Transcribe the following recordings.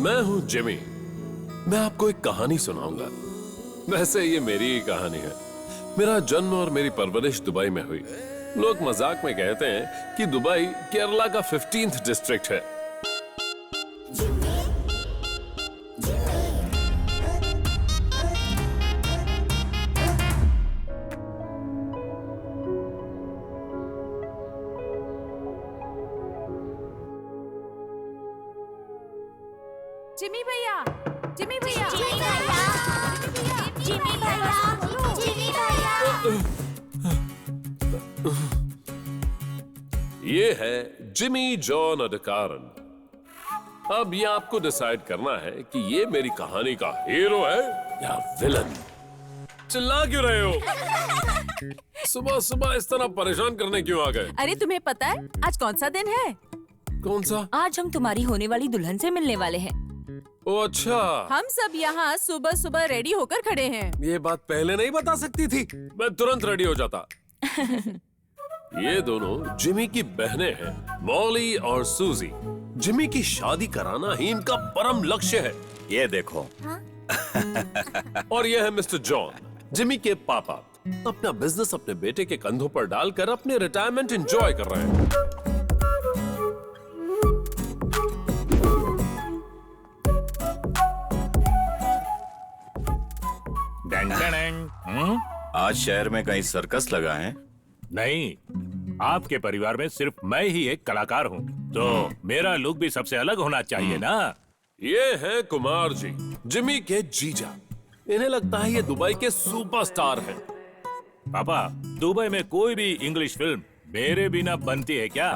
मैं हूं जिमी। मैं आपको एक कहानी सुनाऊंगा। वैसे ये मेरी ही कहानी है। मेरा जन्म और मेरी परवरिश दुबई में हुई। लोग मजाक में कहते हैं कि दुबई केरला का 15th डिस्ट्रिक्ट है। जिमी भैया, जिमी भैया, जिमी भैया, जिमी भैया, जिमी भैया। ये है जिमी जॉन अडकारन। अब ये आपको डिसाइड करना है कि ये मेरी कहानी का हीरो है या विलन। चिल्ला क्यों रहे हो? सुबह सुबह इस तरह परेशान करने क्यों आ गए? अरे तुम्हें पता है आज कौन सा दिन है? कौन सा? आज हम तुम्हारी होने वाली दुल्हन से मिलने वाले हैं। ओ अच्छा, हम सब यहाँ सुबह सुबह रेडी होकर खड़े हैं। ये बात पहले नहीं बता सकती थी, मैं तुरंत रेडी हो जाता। ये दोनों जिमी की बहनें हैं, मॉली और सूजी। जिमी की शादी कराना ही इनका परम लक्ष्य है। ये देखो। और ये है मिस्टर जॉन, जिमी के पापा। अपना बिजनेस अपने बेटे के कंधों पर डालकर अपने रिटायरमेंट एंजॉय कर रहे हैं। आज शहर में कहीं सर्कस लगा है? नहीं, आपके परिवार में सिर्फ मैं ही एक कलाकार हूँ, तो मेरा लुक भी सबसे अलग होना चाहिए ना। ये हैं कुमार जी, जिमी के जीजा। इन्हें लगता है ये दुबई के सुपरस्टार हैं। पापा, दुबई में कोई भी इंग्लिश फिल्म मेरे बिना बनती है क्या?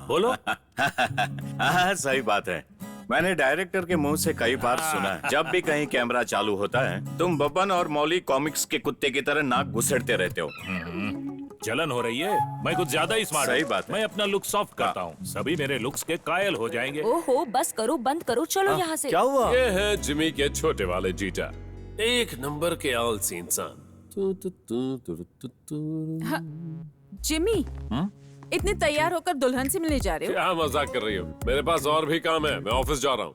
बोलो। हाँ, सही बात है। मैंने डायरेक्टर के मुंह से कई बार सुना है, जब भी कहीं कैमरा चालू होता है तुम बब्बन और मौली कॉमिक्स के कुत्ते की तरह नाक घुसेड़ते रहते हो। जलन हो रही है? मैं कुछ ज्यादा ही स्मार्ट हूँ। सही बात है। मैं अपना लुक सॉफ्ट करता हूँ, सभी मेरे लुक्स के कायल हो जाएंगे। ओहो, बस करो, बंद करो, चलो यहाँ से। क्या हुआ? ये है जिमी के छोटे वाले जीजा, एक नंबर के आलसी इंसान। जिमी, इतने तैयार होकर दुल्हन से मिलने जा रहे हो? क्या मजाक कर रही हो? मेरे पास और भी काम है, मैं ऑफिस जा रहा हूँ।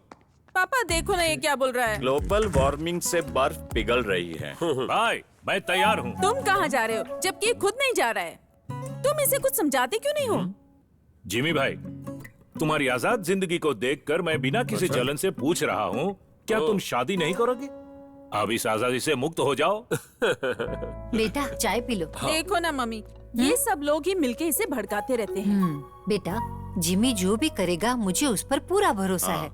पापा देखो ना, ये क्या बोल रहा है। ग्लोबल वार्मिंग से बर्फ पिघल रही है। भाई, मैं तैयार हूँ। तुम कहाँ जा रहे हो जबकि ये खुद नहीं जा रहा है? तुम इसे कुछ समझाते क्यों नहीं हो? जिमी भाई, तुम्हारी आजाद जिंदगी को देखकर मैं बिना किसी जलन से पूछ रहा हूँ, क्या तुम शादी नहीं करोगे? अब इस आजादी से मुक्त हो जाओ। बेटा चाय पी लो। देखो ना मम्मी, ये सब लोग ही मिलके इसे भड़काते रहते हैं। बेटा, जिमी जो भी करेगा मुझे उस पर पूरा भरोसा है।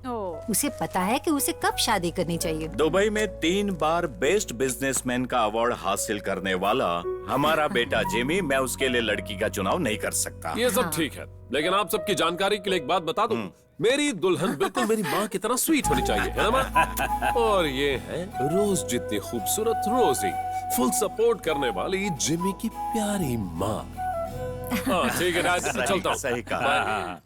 उसे पता है कि उसे कब शादी करनी चाहिए। दुबई में 3 बार बेस्ट बिजनेसमैन का अवार्ड हासिल करने वाला हमारा बेटा जिमी, मैं उसके लिए लड़की का चुनाव नहीं कर सकता। ये सब ठीक है, लेकिन आप सबकी जानकारी के लिए एक बात बता दूं, मेरी दुल्हन बिल्कुल मेरी माँ की तरह स्वीट होनी चाहिए, है ना माँ? और ये है रोज जितनी खूबसूरत रोजी, फुल सपोर्ट करने वाली जिमी की प्यारी माँ। हाँ ठीक है, राज चलता हूँ। सही कहा।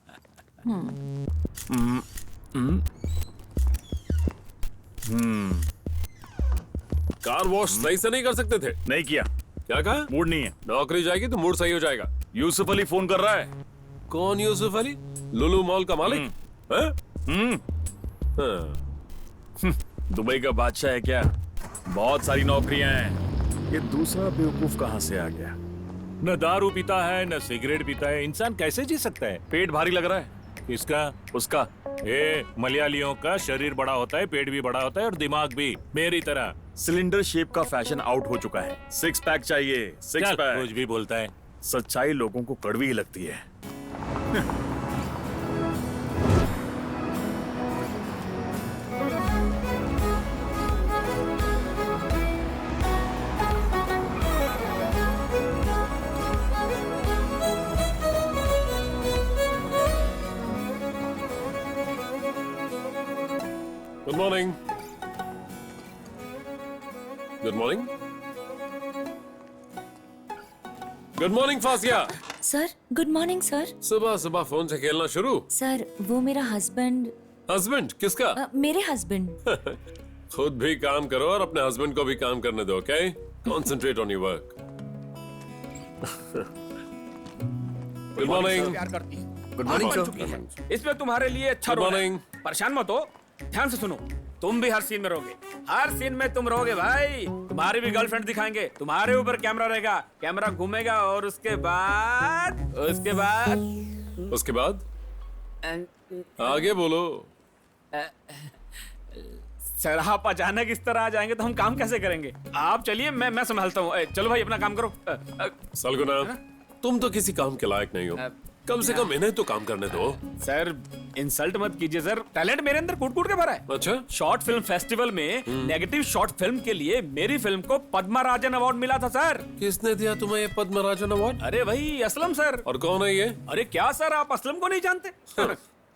कार वॉश सही से नहीं कर सकते थे? नहीं किया। क्या कहा? मूड नहीं है। नौकरी जाएगी तो मूड सही हो जाएगा। यूसुफ अली फोन कर रहा है। कौन यूसुफ अली? लुलु मॉल का मालिक? हैं? हाँ। दुबई का बादशाह है क्या? बहुत सारी नौकरियां हैं। ये दूसरा बेवकूफ कहाँ से आ गया? न दारू पीता है, न सिगरेट पीता है, इंसान कैसे जी सकता है? पेट भारी लग रहा है। किसका? उसका। मलयालियों का शरीर बड़ा होता है, पेट भी बड़ा होता है और दिमाग भी, मेरी तरह। सिलेंडर शेप का फैशन आउट हो चुका है। 6 पैक चाहिए। 6 चल, पैक। कुछ भी बोलता है। सच्चाई लोगों को कड़वी ही लगती है। Good morning. Good morning. Good morning, fascia. Sir, good morning sir. सुबह सुबह फोन से खेलना शुरू? सर, वो मेरा हस्बैंड। हस्बैंड? किसका? मेरे हस्बैंड। खुद भी काम करो और अपने हस्बैंड को भी काम करने दो, okay? Concentrate on your work. Good morning. प्यार करती है। गुड मॉर्निंग बन सर। चुकी है। इसमें तुम्हारे लिए अच्छा Good रोल है। morning. परेशान मत हो, ध्यान से सुनो, तुम भी हर सीन में रहोगे, हर सीन में तुम रहोगे भाई। तुम्हारी भी गर्लफ्रेंड दिखाएंगे, तुम्हारे ऊपर कैमरा रहेगा, कैमरा घूमेगा और उसके बाद उसके बाद आगे बोलो। सर आप अचानक इस तरह आ जाएंगे तो हम काम कैसे करेंगे? आप चलिए, मैं संभालता हूँ। चलो भाई अपना काम करो। सलगुना, तुम तो किसी काम के लायक नहीं हो, कम से कम इन्हें तो काम करने दो। सर इंसल्ट मत कीजिए सर, टैलेंट मेरे अंदर कूट कूट के भरा है। अच्छा, शॉर्ट फिल्म फेस्टिवल में नेगेटिव शॉर्ट फिल्म के लिए मेरी फिल्म को पद्मराजन अवार्ड मिला था सर। किसने दिया तुम्हें ये पद्मराजन अवार्ड? अरे भाई असलम सर। और कौन है ये? अरे क्या सर, आप असलम को नहीं जानते?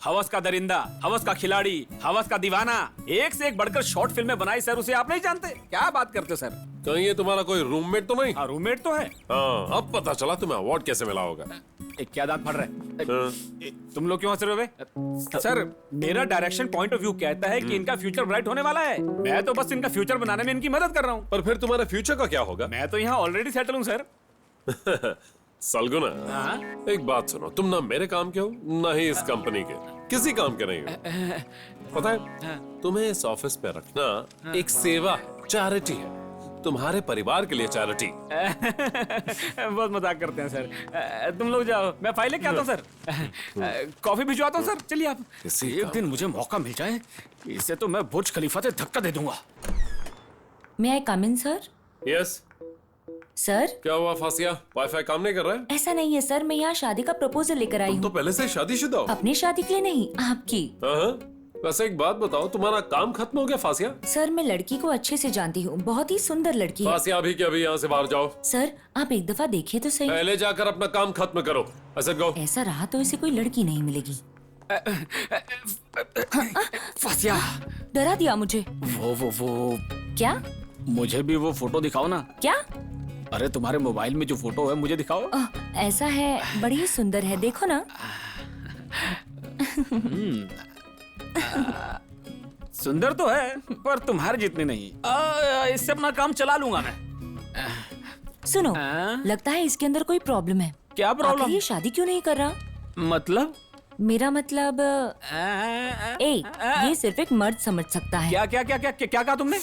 हवस का दरिंदा, हवस का खिलाड़ी, हवस का दीवाना, एक से एक बढ़कर शॉर्ट फिल्में बनाई सर, उसे आप नहीं जानते? क्या बात करते हो सर? कहीं ये तुम्हारा कोई रूममेट तो नहीं? हाँ रूममेट तो है। हाँ, अब पता चला तुम्हें अवार्ड कैसे मिला होगा। क्या दांत फट रहा है? तुम लोग क्यों हंस रहे हो? सर मेरा डायरेक्शन पॉइंट ऑफ व्यू कहता है कि इनका फ्यूचर ब्राइट होने वाला है, मैं तो बस इनका फ्यूचर बनाने में इनकी मदद कर रहा हूँ। पर फिर तुम्हारे फ्यूचर का क्या होगा? मैं तो यहाँ ऑलरेडी सेटल हूँ सर। सलगुना, एक बात सुनो, तुम ना मेरे काम के हो ना ही इस कंपनी के, किसी काम के नहीं हो। पता है, तुम्हें इस ऑफिस पे रखना एक सेवा है, चैरिटी है, तुम्हारे परिवार के लिए चैरिटी। बहुत मजाक करते हैं सर। तुम लोग जाओ, मैं फाइलें क्या आता हूँ सर। कॉफी भिजवाता हूँ सर। चलिए आप। एक दिन मुझे मौका मिल जाए, इससे तो मैं बुर्ज खलीफा से धक्का दे दूंगा। मे आई कम इन सर? यस। सर क्या हुआ फासिया, वाईफाई काम नहीं कर रहा है? ऐसा नहीं है सर, मैं यहाँ शादी का प्रपोजल लेकर आई तुम तो हूँ। पहले से शादीशुदा हो? अपनी शादी के लिए नहीं, आपकी। हाँ, वैसे एक बात बताओ, तुम्हारा काम खत्म हो गया फासिया? सर मैं लड़की को अच्छे से जानती हूँ, बहुत ही सुंदर लड़की है। फासिया अभी के अभी यहाँ से बाहर जाओ। सर आप एक दफा देखिए तो सही। पहले जाकर अपना काम खत्म करो। ऐसा रहा तो इसे कोई लड़की नहीं मिलेगी। फासिया डरा दिया मुझे। वो क्या? मुझे भी वो फोटो दिखाओ ना। क्या? अरे तुम्हारे मोबाइल में जो फोटो है मुझे दिखाओ। ऐसा है, बड़ी ही सुंदर है, देखो ना। सुंदर तो है पर तुम्हारे जितनी नहीं। इससे अपना काम चला लूंगा मैं। सुनो, लगता है इसके अंदर कोई प्रॉब्लम है। क्या प्रॉब्लम? आखिर ये शादी क्यों नहीं कर रहा? मतलब? मेरा मतलब ये सिर्फ एक मर्द समझ सकता है। क्या क्या क्या क्या क्या कहा तुमने?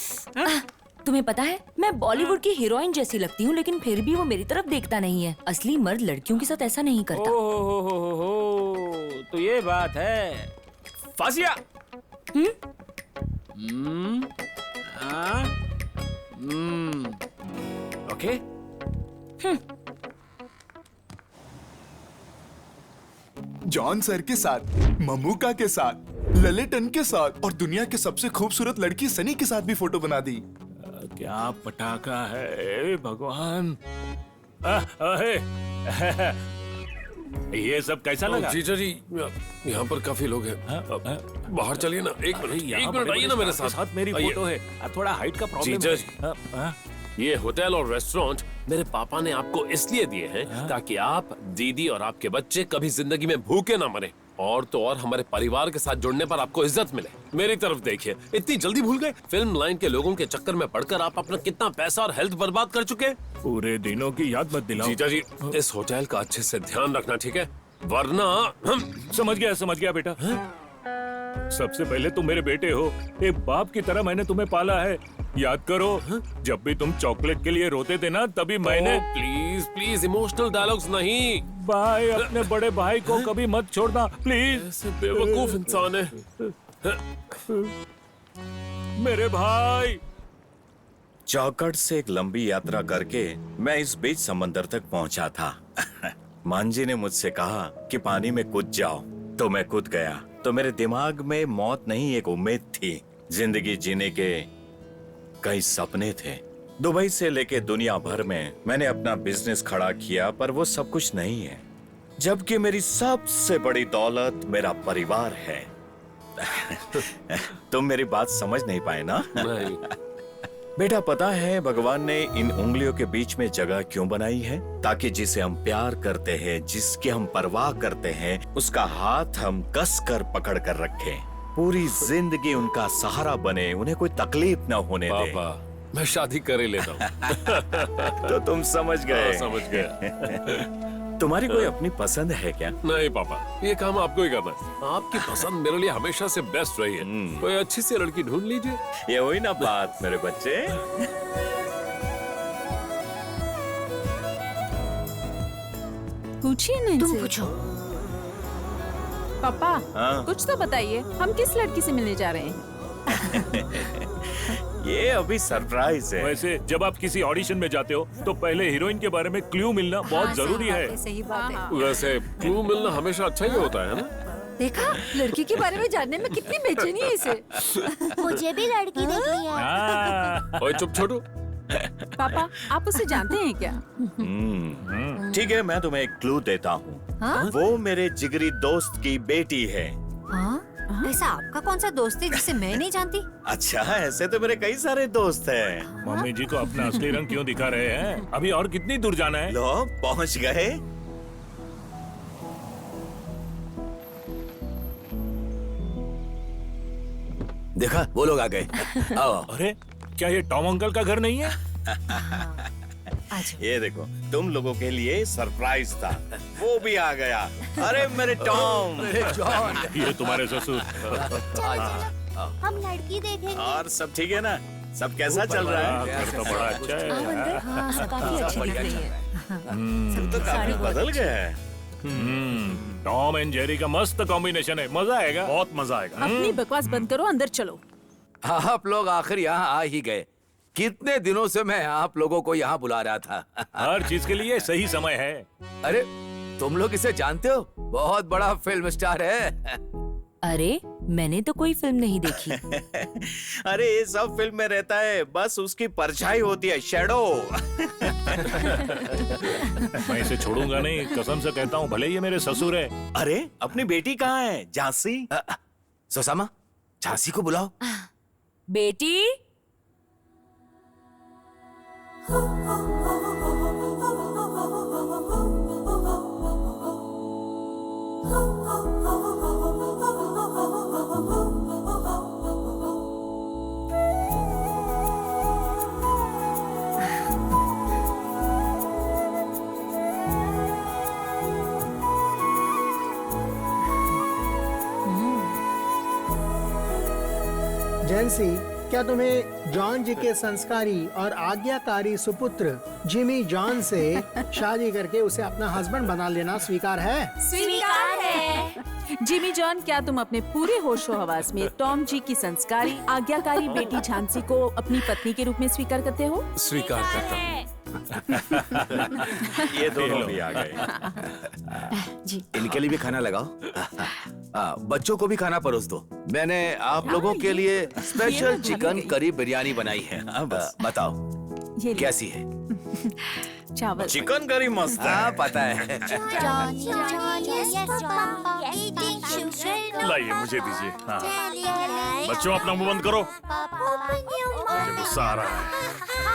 तुम्हें पता है, मैं बॉलीवुड की हीरोइन जैसी लगती हूँ, लेकिन फिर भी वो मेरी तरफ देखता नहीं है। असली मर्द लड़कियों के साथ ऐसा नहीं करता। हो, तो ये बात है फासिया। ओके। जॉन सर के साथ, ममूका के साथ, ललितन के साथ और दुनिया के सबसे खूबसूरत लड़की सनी के साथ भी फोटो बना दी। क्या पटाखा है भगवान। ये सब कैसा लगा? जीजा जी, यहाँ पर काफी लोग हैं। बाहर चलिए ना, एक मिनट आइए ना मेरे साथ। मेरी आइए। फोटो है, थोड़ा हाइट का प्रॉब्लम जीजा है। जी, ये होटल और रेस्टोरेंट मेरे पापा ने आपको इसलिए दिए हैं ताकि आप, दीदी और आपके बच्चे कभी जिंदगी में भूखे ना मरे, और तो और हमारे परिवार के साथ जुड़ने पर आपको इज्जत मिले। मेरी तरफ देखिए, इतनी जल्दी भूल गए? फिल्म लाइन के लोगों के चक्कर में पड़कर आप अपना कितना पैसा और हेल्थ बर्बाद कर चुके हैं। पूरे दिनों की याद मत दिलाओ। जीजा जी, इस होटल का अच्छे से ध्यान रखना, ठीक है? वरना हम। समझ गया बेटा। सबसे पहले तुम मेरे बेटे हो, एक बाप की तरह मैंने तुम्हें पाला है। याद करो, जब भी तुम चॉकलेट के लिए रोते थे ना, तभी मैंने। प्लीज प्लीज, इमोशनल डायलॉग्स नहीं। भाई, अपने बड़े भाई को कभी मत छोड़ना प्लीज। ऐसे बेवकूफ इंसान है। मेरे भाई। चौकट से एक लंबी यात्रा करके मैं इस बीच समंदर तक पहुंचा था। मांझी ने मुझसे कहा कि पानी में कूद जाओ, तो मैं कूद गया। तो मेरे दिमाग में मौत नहीं, एक उम्मीद थी। जिंदगी जीने के कई सपने थे। दुबई से लेके दुनिया भर में मैंने अपना बिजनेस खड़ा किया, पर वो सब कुछ नहीं है, जबकि मेरी सबसे बड़ी दौलत मेरा परिवार है। तुम मेरी बात समझ नहीं पाए ना? नहीं। बेटा, पता है भगवान ने इन उंगलियों के बीच में जगह क्यों बनाई है? ताकि जिसे हम प्यार करते हैं, जिसकी हम परवाह करते हैं, उसका हाथ हम कस कर पकड़ कर रखें, पूरी जिंदगी उनका सहारा बने, उन्हें कोई तकलीफ न होने दे। पापा, मैं शादी कर ही लेता हूँ। तो तुम समझ गए। समझ गया। तुम्हारी कोई अपनी पसंद है क्या? नहीं पापा, ये काम आपको ही करना है। आपकी पसंद मेरे लिए हमेशा से बेस्ट रही है। कोई अच्छी सी लड़की ढूंढ लीजिए। ये हुई ना बात मेरे बच्चे। पूछिए ना तुम इनसे। पूछो। पापा हाँ? कुछ तो बताइए, हम किस लड़की से मिलने जा रहे हैं? ये अभी सरप्राइज है। वैसे जब आप किसी ऑडिशन में जाते हो तो पहले हीरोइन के बारे में क्लू मिलना बहुत हाँ, जरूरी है। सही बात है। वैसे क्लू मिलना हमेशा अच्छा ही होता है ना? देखा, लड़की के बारे में जानने में कितनी बेचैनी है इसे। मुझे भी लड़की देखनी है। हाँ। ओए चुप छोटू। पापा आप उसे जानते हैं क्या? ठीक है, मैं तुम्हें एक क्लू देता हूँ। हाँ? वो मेरे जिगरी दोस्त की बेटी है। हाँ? ऐसा आपका कौन सा दोस्त है जिसे मैं नहीं जानती? अच्छा, ऐसे तो मेरे कई सारे दोस्त हैं। मम्मी जी को अपना असली रंग क्यों दिखा रहे हैं? अभी और कितनी दूर जाना है? लो, पहुँच गए। देखा, वो लोग आ गए। आओ। अरे क्या ये टॉम अंकल का घर नहीं है? ये देखो, तुम लोगों के लिए सरप्राइज था। वो भी आ गया। अरे मेरे टॉम। ये तुम्हारे ससुर। हम लड़की देखेंगे। और सब ठीक है ना? सब कैसा चल रहा है? घर तो बड़ा अच्छा है। हाँ, सब काफी अच्छी दिख रही है। तो काफी बदल गया है। टॉम एंड जेरी का मस्त कॉम्बिनेशन है, मजा आएगा। बहुत मजा आएगा। अपनी बकवास बंद करो, अंदर चलो। आप लोग आखिर यहाँ आ ही गए। कितने दिनों से मैं आप लोगों को यहाँ बुला रहा था। हर चीज के लिए सही समय है। अरे तुम लोग इसे जानते हो? बहुत बड़ा फिल्म स्टार है। अरे मैंने तो कोई फिल्म नहीं देखी। अरे ये सब फिल्म में रहता है, बस उसकी परछाई होती है, शैडो। मैं इसे छोड़ूंगा नहीं, कसम से कहता हूँ, भले ही ये मेरे ससुर है। अरे अपनी बेटी कहाँ है? झांसी। सुषमा, झांसी को बुलाओ। बेटी जेंसी, क्या तुम्हें जॉन जी के संस्कारी और आज्ञाकारी सुपुत्र जिमी जॉन से शादी करके उसे अपना हस्बैंड बना लेना स्वीकार है? स्वीकार है। जिमी जॉन, क्या तुम अपने पूरे होशो हवास में टॉम जी की संस्कारी आज्ञाकारी बेटी झांसी को अपनी पत्नी के रूप में स्वीकार करते हो? स्वीकार करता हूँ। ये दोनों भी आ गए। जी। इनके लिए भी खाना लगाओ। बच्चों को भी खाना परोस दो। मैंने आप लोगों के लिए स्पेशल चिकन करी बिरयानी बनाई है। बताओ ये कैसी है? चावल। चिकन करी मस्त है। हाँ, पता है। Johnny yes papa eating sugar. लाइए, मुझे दीजिए। हाँ। बच्चों बच्चों अपना मुंह बंद करो। मुझे गुस्सा आ रहा है।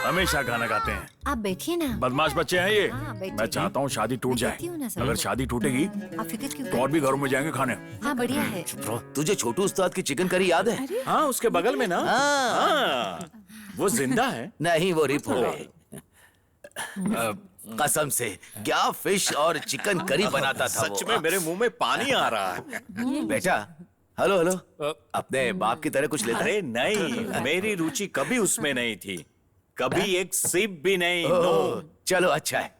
हमेशा गाना गाते हैं। आप बैठिए ना। बदमाश बच्चे हैं ये। हाँ, बैठिए। मैं चाहता हूँ शादी टूट जाए। बैठती हूँ ना सर। अगर शादी टूटेगी आप फिक्र क्यों तो और भी घरों में जाएंगे खाने। हाँ, बढ़िया है। तुझे छोटू उस्ताद की चिकन करी याद है? हाँ, उसके बगल में ना। हाँ, वो जिंदा है। नहीं, वो रिप हो गए। कसम से क्या फिश और चिकन करी बनाता था सच वो। में मेरे मुंह में पानी आ रहा है। बेटा, हेलो हेलो, अपने बाप की तरह कुछ लेता है? अरे नहीं, मेरी रुचि कभी उसमें नहीं थी। कभी एक सिप भी नहीं। नो। चलो अच्छा है।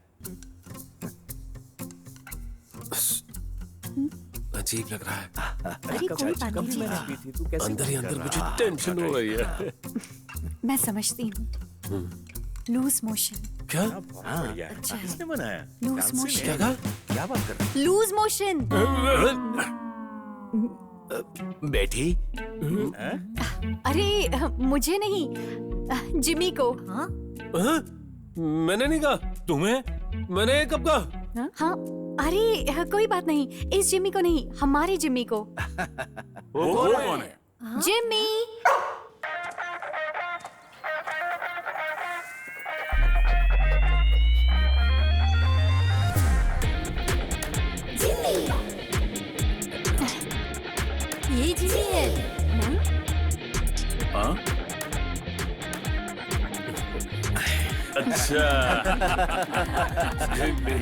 अजीब लग रहा है। अरे कोई बात नहीं। अंदर ही अंदर मुझे टेंशन हो रही है। मैं समझती हूँ। Loose motion. क्या? बढ़िया है। किसने बनाया? Loose motion. क्या कहा? क्या बात कर रहे हैं? Loose motion. बेटी, अरे मुझे नहीं, जिमी को। हाँ? मैंने नहीं कहा। तुम्हें? मैंने कब कहा? हाँ, अरे कोई बात नहीं, इस जिमी को नहीं, हमारे जिमी को। वो कौन है? जिमी। ये जिमी है। हाँ? अच्छा Jimmy.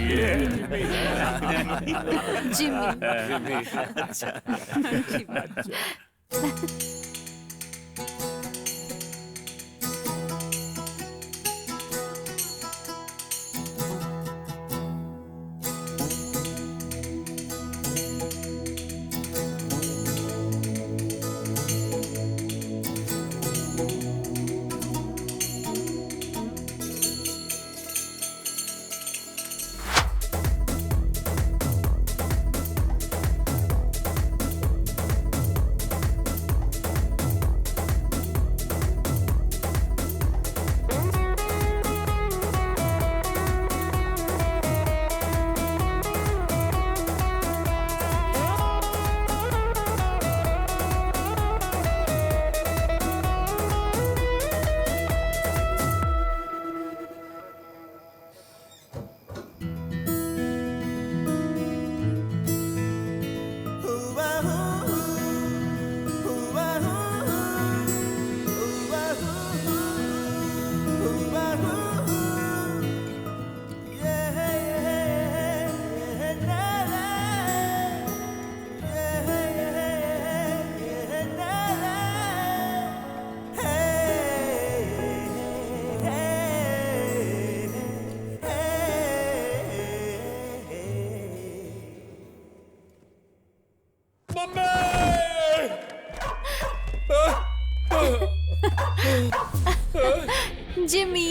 Jimmy,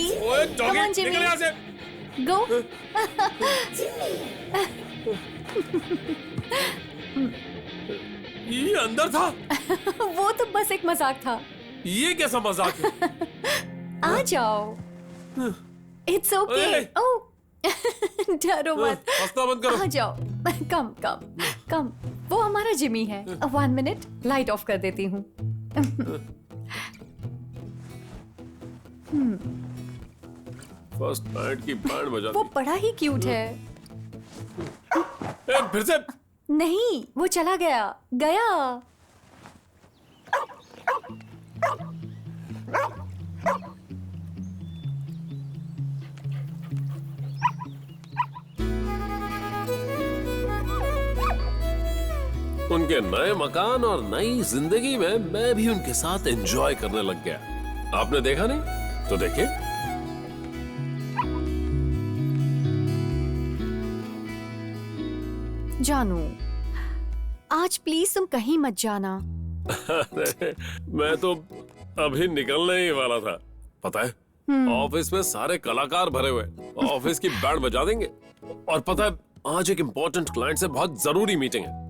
come on, Jimmy. निकल यहाँ से। Go. ये अंदर था। वो तो बस एक मजाक था। ये कैसा मजाक है? आ जाओ। It's okay. अरे। Oh, डरो मत। हंसना बंद करो। आ जाओ। कम कम कम। वो हमारा जिमी है। 1 मिनट, लाइट ऑफ कर देती हूँ। फर्स्ट नाइट की बैंड बजा वो दी। बड़ा ही क्यूट है। फिर से नहीं, वो चला गया। गया। उनके नए मकान और नई जिंदगी में मैं भी उनके साथ एंजॉय करने लग गया। आपने देखा नहीं तो देखिए। जानू, आज प्लीज तुम कहीं मत जाना। अरे, मैं तो अभी निकलने ही वाला था। पता है, ऑफिस में सारे कलाकार भरे हुए, ऑफिस की बैंड बजा देंगे। और पता है, आज एक इम्पोर्टेंट क्लाइंट से बहुत जरूरी मीटिंग है।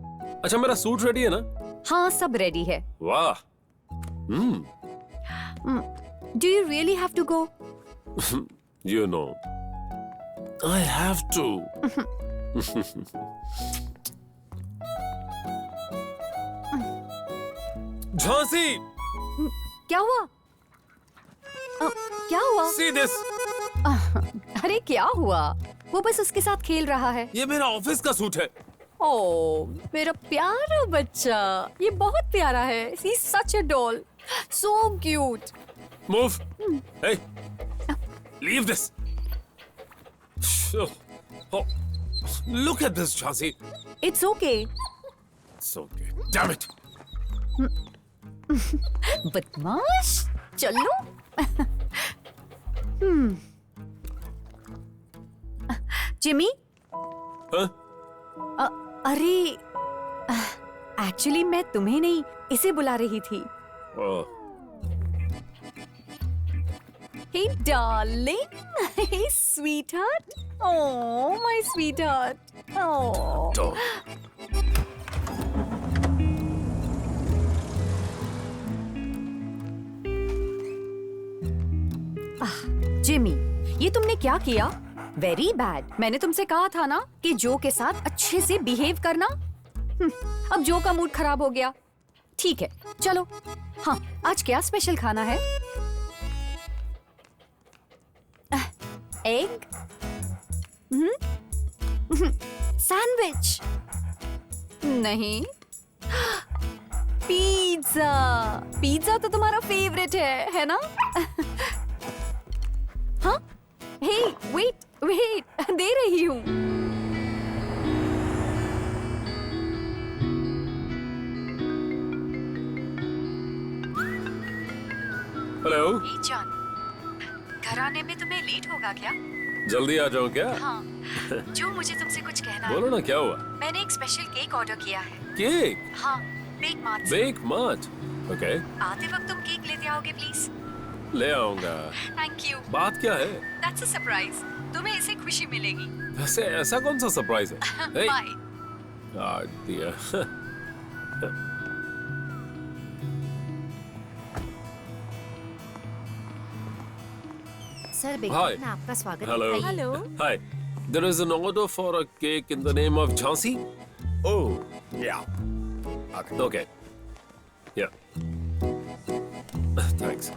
अच्छा, मेरा सूट रेडी है ना? हाँ, सब रेडी है। वाह। Do you really have to go? You know, I have to. Jhansi, क्या हुआ? क्या हुआ? See this. अरे क्या हुआ? वो बस उसके साथ खेल रहा है। ये मेरा ऑफिस का सूट है। ओह, मेरा प्यारा बच्चा, ये बहुत प्यारा है। He's such a doll, so cute. Move. Hey, leave this. Oh, look at this, Jhansi. It's okay. It's okay. Damn it. बदमाश, चलो। जिमी? हाँ? अरे, एक्चुअली मैं तुम्हें नहीं, इसे बुला रही थी। Oh. Hey darling, hey sweetheart. Oh, my sweetheart. Oh. Dog. Jimmy, ये तुमने क्या किया? Very bad. मैंने तुमसे कहा था ना कि जो के साथ अच्छे से बिहेव करना। अब जो का मूड खराब हो गया। ठीक है, चलो। हाँ, आज क्या स्पेशल खाना है? एग? सैंडविच? नहीं। पिज्जा। पिज्जा तो तुम्हारा फेवरेट है ना? हाँ? हे वेट वेट, दे रही हूँ। हेलो। जान, घर आने में तुम्हें लेट होगा क्या? जल्दी आ जाऊं क्या? हाँ, जो मुझे तुमसे कुछ कहना है। बोलो ना, क्या हुआ? मैंने एक स्पेशल केक ऑर्डर किया है। केक? हाँ, बेक मार्ट से। Bake Mart? ओके। आते वक्त तुम केक लेते आओगे प्लीज? ले आऊंगा। Thank you. बात क्या है? दैट्स अ सरप्राइज, तुम्हें इससे खुशी मिलेगी। वैसे ऐसा कौन सा सरप्राइज है? Hey! बाय। काट दिया। Sir, Bake Hi. में आपका स्वागत Hello. है। Hello. Hi. There is an order for a cake in the name of Jhansi. Oh, yeah. Okay. Yeah. Thanks.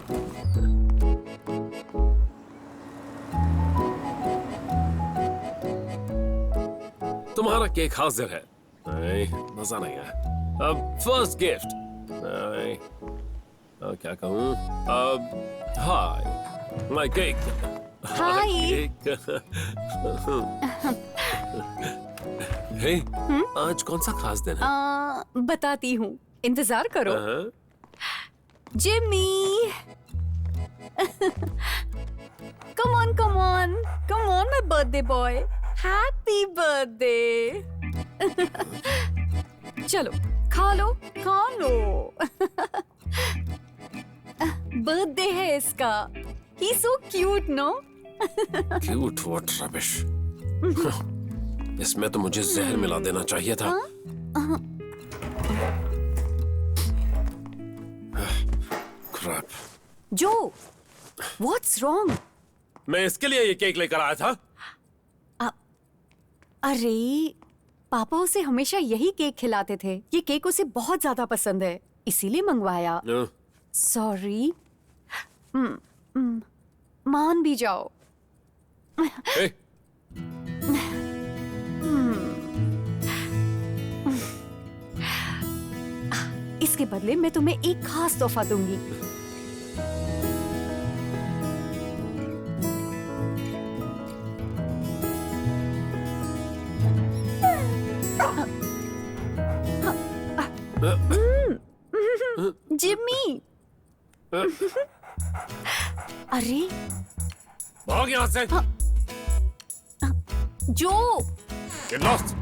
तुम्हारा केक हाजिर है। नहीं, मजा नहीं आया। अब फर्स्ट गिफ्ट। नहीं, अब क्या कहूँ? अब हाय, माय केक। Hi. हे, आज कौन सा खास दिन है? बताती हूँ, इंतजार करो। Jimmy, come on come on come on my birthday boy, happy birthday. चलो खा लो खा लो। बर्थडे है इसका। He so cute no. Cute? What rubbish. इसमें तो मुझे जहर मिला देना चाहिए था। क्रैप। जो, व्हाट्स रॉन्ग? मैं इसके लिए ये केक लेकर आया था। अरे, पापा उसे हमेशा यही केक खिलाते थे। ये केक उसे बहुत ज्यादा पसंद है, इसीलिए मंगवाया। सॉरी। मान भी जाओ। Hey. इसके बदले मैं तुम्हें एक खास तोहफा दूंगी। जिम्मी। अरे, भाग यहाँ से। जो, Get lost.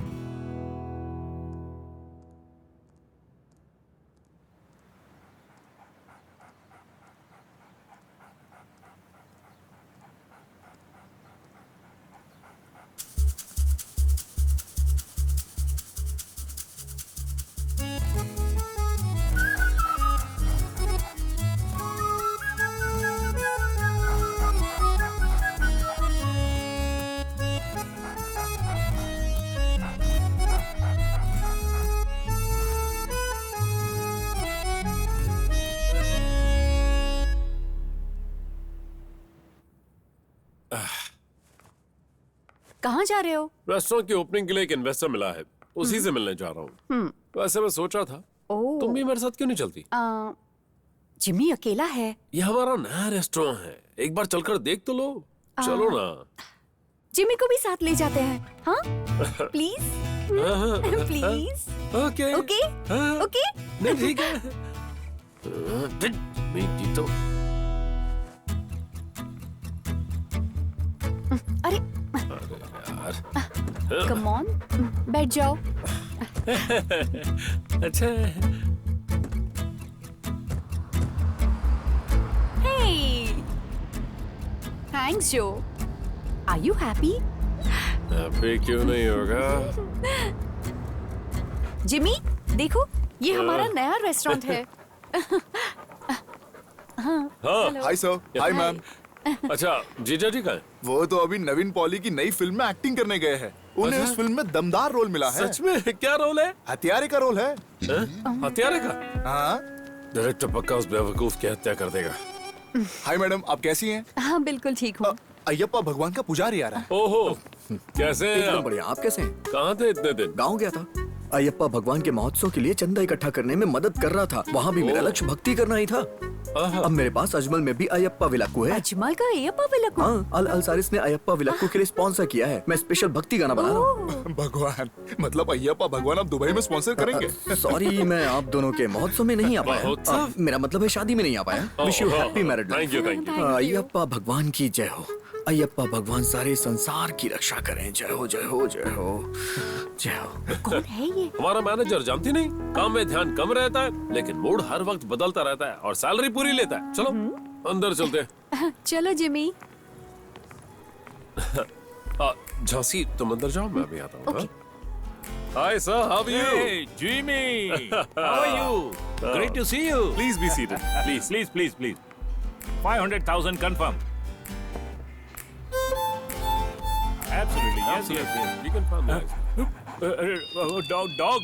कहाँ जा रहे हो? रेस्टोरेंट की ओपनिंग के लिए एक इन्वेस्टर मिला है, उसी से मिलने जा रहा हूँ। वैसे मैं सोच रहा था, तुम भी मेरे साथ क्यों नहीं चलती? जिम्मी अकेला है। ये हमारा नया रेस्टोरेंट है, एक बार चलकर देख तो लो। चलो ना। जिम्मी को भी साथ ले जाते हैं। हाँ, please please. Okay okay okay. नहीं ठीक है। मीठी तो। अरे यार। कम ऑन, बैठ जाओ। अच्छा। Hey, thanks जो। Are you happy? हैप्पी क्यों नहीं होगा? जिमी, देखो ये हमारा नया रेस्टोरेंट है। हाँ। Hi sir. Hi ma'am. अच्छा, जीजा जी कहाँ हैं? वो तो अभी नवीन पॉली की नई फिल्म में एक्टिंग करने गए हैं। उन्हें अच्छा? उस फिल्म में दमदार रोल मिला है। सच में? क्या रोल है? हत्यारे का रोल है। हत्यारे का? हाँ। डायरेक्टर पक्का उस बेवकूफ की हत्या कर देगा। हाय मैडम, आप कैसी हैं? हाँ बिल्कुल ठीक हूँ। अय्यप्पा भगवान का पुजारी आ रहा है। ओहो, कैसे हैं एकदम आप? बढ़िया। आप कैसे हैं? कहाँ थे इतने दिन? गांव गया था। अयप्पा भगवान के महोत्सव के लिए चंदा इकट्ठा करने में मदद कर रहा था। वहाँ भी मेरा लक्ष्य भक्ति करना ही था। अब मेरे पास अजमल में भी अयप्पा विलाक्कू है। अजमल का अयप्पा विलाक्कू? हाँ, अल अलसारिस ने अयप्पा विलाक्कू के लिए स्पॉन्सर किया है। मैं स्पेशल भक्ति गाना बना रहा हूँ। भगवान, मतलब अय्यप्पा भगवान आप दुबई में स्पॉन्सर करेंगे? सॉरी, मैं आप दोनों के महोत्सव में नहीं आ पाया। मेरा मतलब है शादी में नहीं आ पाया। Wish you happy married life. Ayyappa भगवान की जय हो। अयप्पा भगवान सारे संसार की रक्षा करें। जय हो, जय हो, जय हो, जय हो। कौन है ये? हमारा मैनेजर, जानती नहीं, काम में ध्यान कम रहता है लेकिन मूड हर वक्त बदलता रहता है और सैलरी पूरी लेता है। चलो अंदर चलते हैं। चलो जिमी। झांसी तुम अंदर जाओ, मैं अभी आता हूँ। Hi sir, how are you? Hey, Jimmy! How are you? Great to see you. Please be seated. Please. Please. 500,000 confirm. Absolutely, yes. We confirm that. Dog,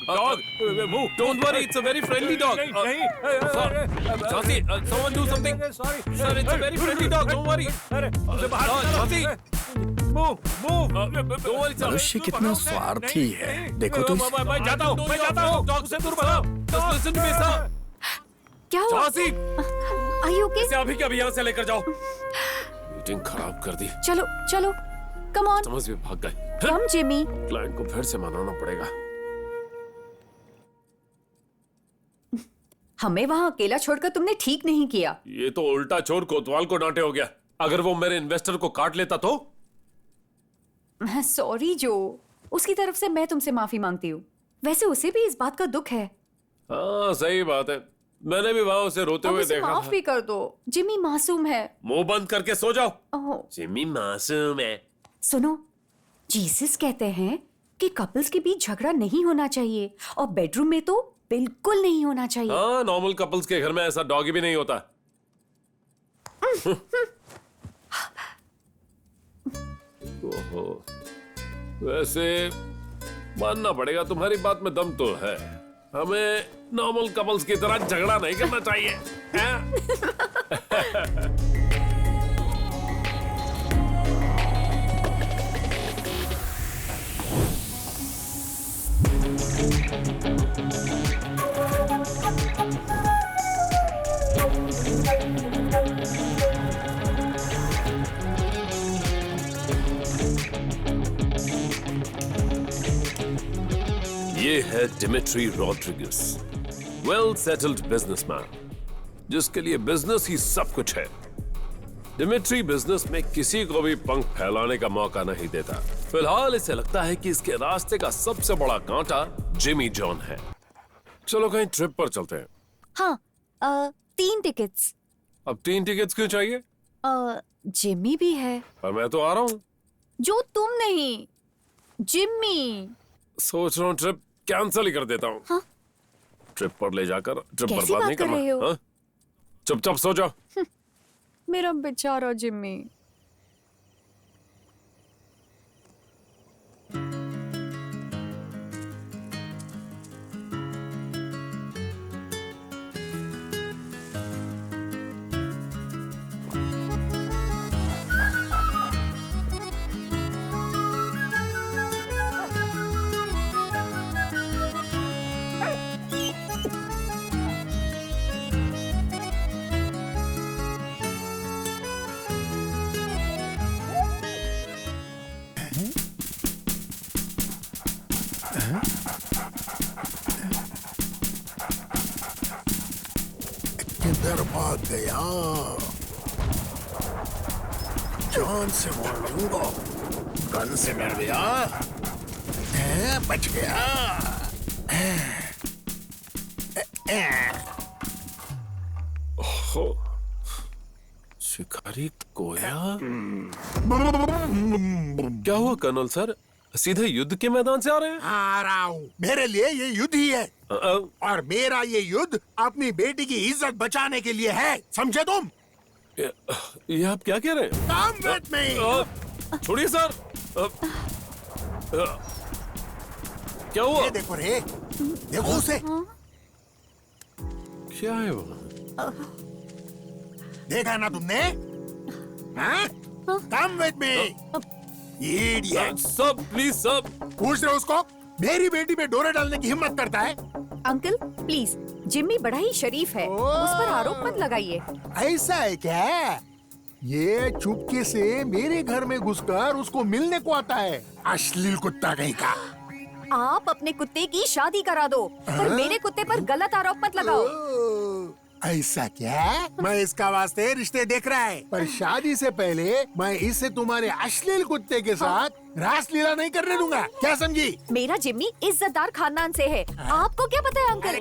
move. Don't worry, it's a very friendly dog. Jhansi, someone do something. Sorry. Sir, it's a very friendly dog. Don't worry. Jhansi, Move. don't worry, sir. मनुष्य कितना स्वार्थी है, देखो तो। मैं जाता हूँ। Dog से दूर भागो. Just listen to me, sir. क्या हुआ? Jhansi, Are you okay? इसे अभी के अभी यहाँ से लेकर जाओ। मीटिंग खराब कर दी। चलो कम ऑन। समझ में भाग गए। कम जिमी। क्लाइंट को फिर से मनाना पड़ेगा। हमें वहाँ अकेला छोड़कर तुमने ठीक नहीं किया। ये तो उल्टा चोर कोतवाल को डांटे हो गया। अगर वो मेरे इन्वेस्टर को काट लेता तो? सॉरी जो, उसकी तरफ से मैं तुमसे माफी मांगती हूँ। वैसे उसे भी इस बात का दुख है। हाँ सही बात है, मैंने भी वहां उसे रोते हुए देखा। माफ भी कर दो, जिमी मासूम है। मुंह बंद करके सो जाओ। ओह, जिमी मासूम है। सुनो, जीसस कहते हैं कि कपल्स के बीच झगड़ा नहीं होना चाहिए और बेडरूम में तो बिल्कुल नहीं होना चाहिए। हाँ, नॉर्मल कपल्स के घर में ऐसा डॉगी भी नहीं होता। ओहो, वैसे मानना पड़ेगा तुम्हारी बात में दम तो है। हमें नॉर्मल कपल्स की तरह झगड़ा नहीं करना चाहिए। ये है Dmitri Rodrigues, well settled businessman, जिसके लिए बिजनेस ही सब कुछ है। डिमिट्री बिजनेस में किसी को भी पंख फैलाने का मौका नहीं देता। फिलहाल इसे लगता है कि इसके रास्ते का सबसे बड़ा कांटा जिमी जॉन है। चलो कहीं ट्रिप पर चलते हैं। हाँ, 3 टिकट्स। अब 3 टिकट्स क्यों चाहिए? जिमी भी है। पर मैं तो आ रहा हूँ। जो तुम नहीं, जिमी। सोच रहा हूँ ट्रिप कैंसिल ही कर देता हूँ। हाँ? ट्रिप पर ले जाकर ट्रिप कैसी बर्बाद बात नहीं कर रहे हो? करना। हाँ? चुपचाप सो जाओ। मेरा बेचारा जिमी। किधर भाग गया? जान से मार दूंगा। गन से मर गया? बच गया। ओहो, शिकारी कोया। क्या हुआ कर्नल सर, सीधे युद्ध के मैदान से आ रहे हैं? आ रहा हूँ। मेरे लिए ये युद्ध ही है और मेरा ये युद्ध अपनी बेटी की इज्जत बचाने के लिए है, समझे तुम? ये आप क्या कह रहे हैं? Come with me। छोड़िए सर। क्या हुआ? ये देखो रे, देखो उसे। क्या है वो? देखा ना तुमने? हाँ? Come with me। Idiot। सब प्लीज सब। पूछ रहे उसको, मेरी बेटी पे डोरे डालने की हिम्मत करता है? अंकल प्लीज, जिम्मी बड़ा ही शरीफ है, उस पर आरोप मत लगाइए। ऐसा है क्या? ये चुपके से मेरे घर में घुसकर उसको मिलने को आता है, अश्लील कुत्ता कहीं का। आप अपने कुत्ते की शादी करा दो, पर मेरे कुत्ते पर गलत आरोप मत लगाओ। ऐसा क्या? मैं इसका वास्ते रिश्ते देख रहा है, पर शादी से पहले मैं इसे तुम्हारे अश्लील कुत्ते के साथ रासलीला नहीं करने दूंगा, क्या समझी? मेरा जिम्मी इज्जतदार खानदान से है, आपको क्या पता है अंकल?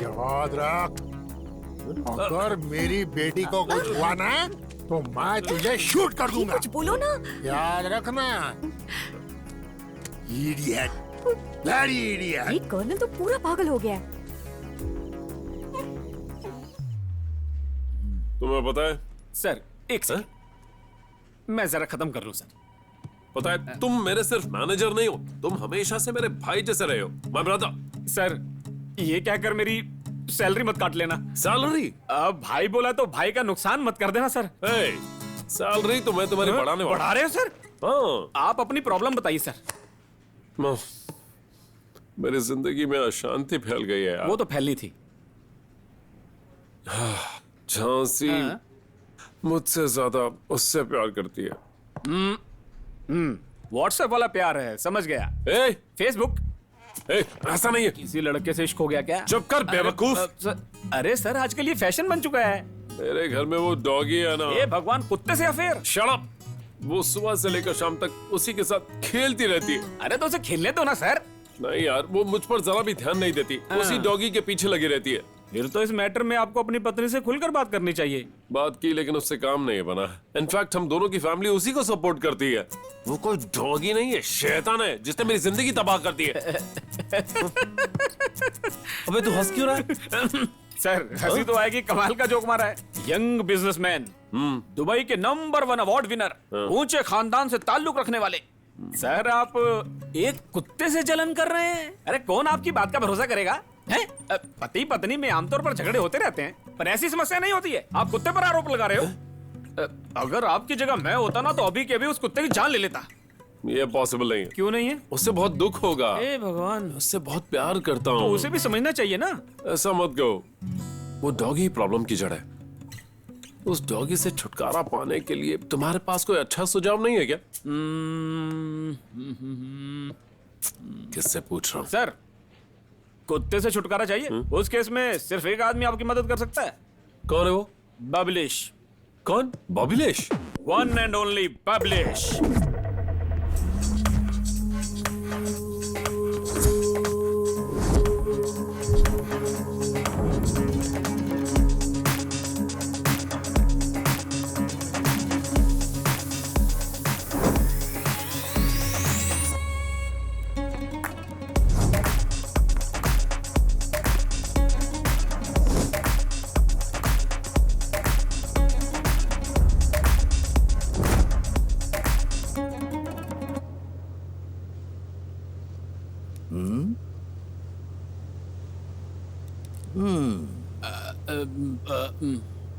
याद रख, अगर मेरी बेटी को कुछ हुआ ना तो मैं तुझे शूट कर दूंगा। कुछ बोलो ना। याद रखना। Idiot, bloody idiot. ये कर्नल तो पूरा पागल हो गया है। तुम्हें पता है सर, एक सर, मैं जरा खत्म कर लूं सर। पता है तुम मेरे सिर्फ मैनेजर नहीं हो, तुम हमेशा से मेरे भाई जैसे रहे हो। मैं ब्रदर। सर, ये कहकर मेरी सैलरी मत काट लेना। सैलरी? अब भाई बोला तो भाई का नुकसान मत कर देना सर। सैलरी तो मैं तुम्हारी बढ़ाने वाला। बढ़ा रहे हो सर? हाँ। आप अपनी प्रॉब्लम बताइए सर। मेरी जिंदगी में अशांति फैल गई है यार। वो तो फैलनी थी। झांसी मुझसे ज्यादा उससे प्यार करती है। व्हाट्सएप वाला प्यार है, समझ गया। फेसबुक? ऐसा नहीं है। किसी लड़के से इश्क हो गया क्या? चुप कर बेवकूफ। अरे सर, आजकल ये फैशन बन चुका है। मेरे घर में वो डॉगी है ना। ये भगवान, कुत्ते से अफेयर। Shut up. वो सुबह से लेकर शाम तक उसी के साथ खेलती रहती है। अरे तो उसे खेलने दो ना सर। नहीं यार, वो मुझ पर जरा भी ध्यान नहीं देती, उसी डॉगी के पीछे लगी रहती है। फिर तो इस मैटर में आपको अपनी पत्नी से खुलकर बात करनी चाहिए। बात की लेकिन उससे काम नहीं बना। इनफैक्ट हम दोनों की फैमिली उसी को सपोर्ट करती है। वो कोई डॉगी नहीं है, शैतान है जिसने मेरी जिंदगी तबाह कर दी है। अबे तू हंस क्यों रहा है? सर, हंसी तो आएगी, कमाल का जोक मारा है। यंग बिजनेसमैन, दुबई के नंबर 1 अवार्ड विनर, ऊंचे खानदान से ताल्लुक रखने वाले। सर, आप एक कुत्ते से जलन कर रहे हैं? अरे कौन आपकी बात का भरोसा करेगा? हैं? पति पत्नी में आमतौर पर झगड़े होते रहते हैं, पर ऐसी समस्या नहीं होती है। आप कुत्ते पर आरोप लगा रहे हो। अगर आपकी जगह मैं होता ना तो अभी के अभी उस कुत्ते की जान ले लेता। ये पॉसिबल नहीं है। क्यों नहीं है? उससे बहुत दुख होगा। हे भगवान, उससे बहुत प्यार करता हूँ। तो उसे भी समझना चाहिए ना। ऐसा मत कहो, वो डॉगी प्रॉब्लम की जड़ है। उस डॉगी से छुटकारा पाने के लिए तुम्हारे पास कोई अच्छा सुझाव नहीं है क्या? किससे पूछ रहा हूँ? सर, कुत्ते से छुटकारा चाहिए? उस केस में सिर्फ एक आदमी आपकी मदद कर सकता है। कौन है वो? बबलिश। कौन? बबलिश? वन एंड ओनली बबलिश।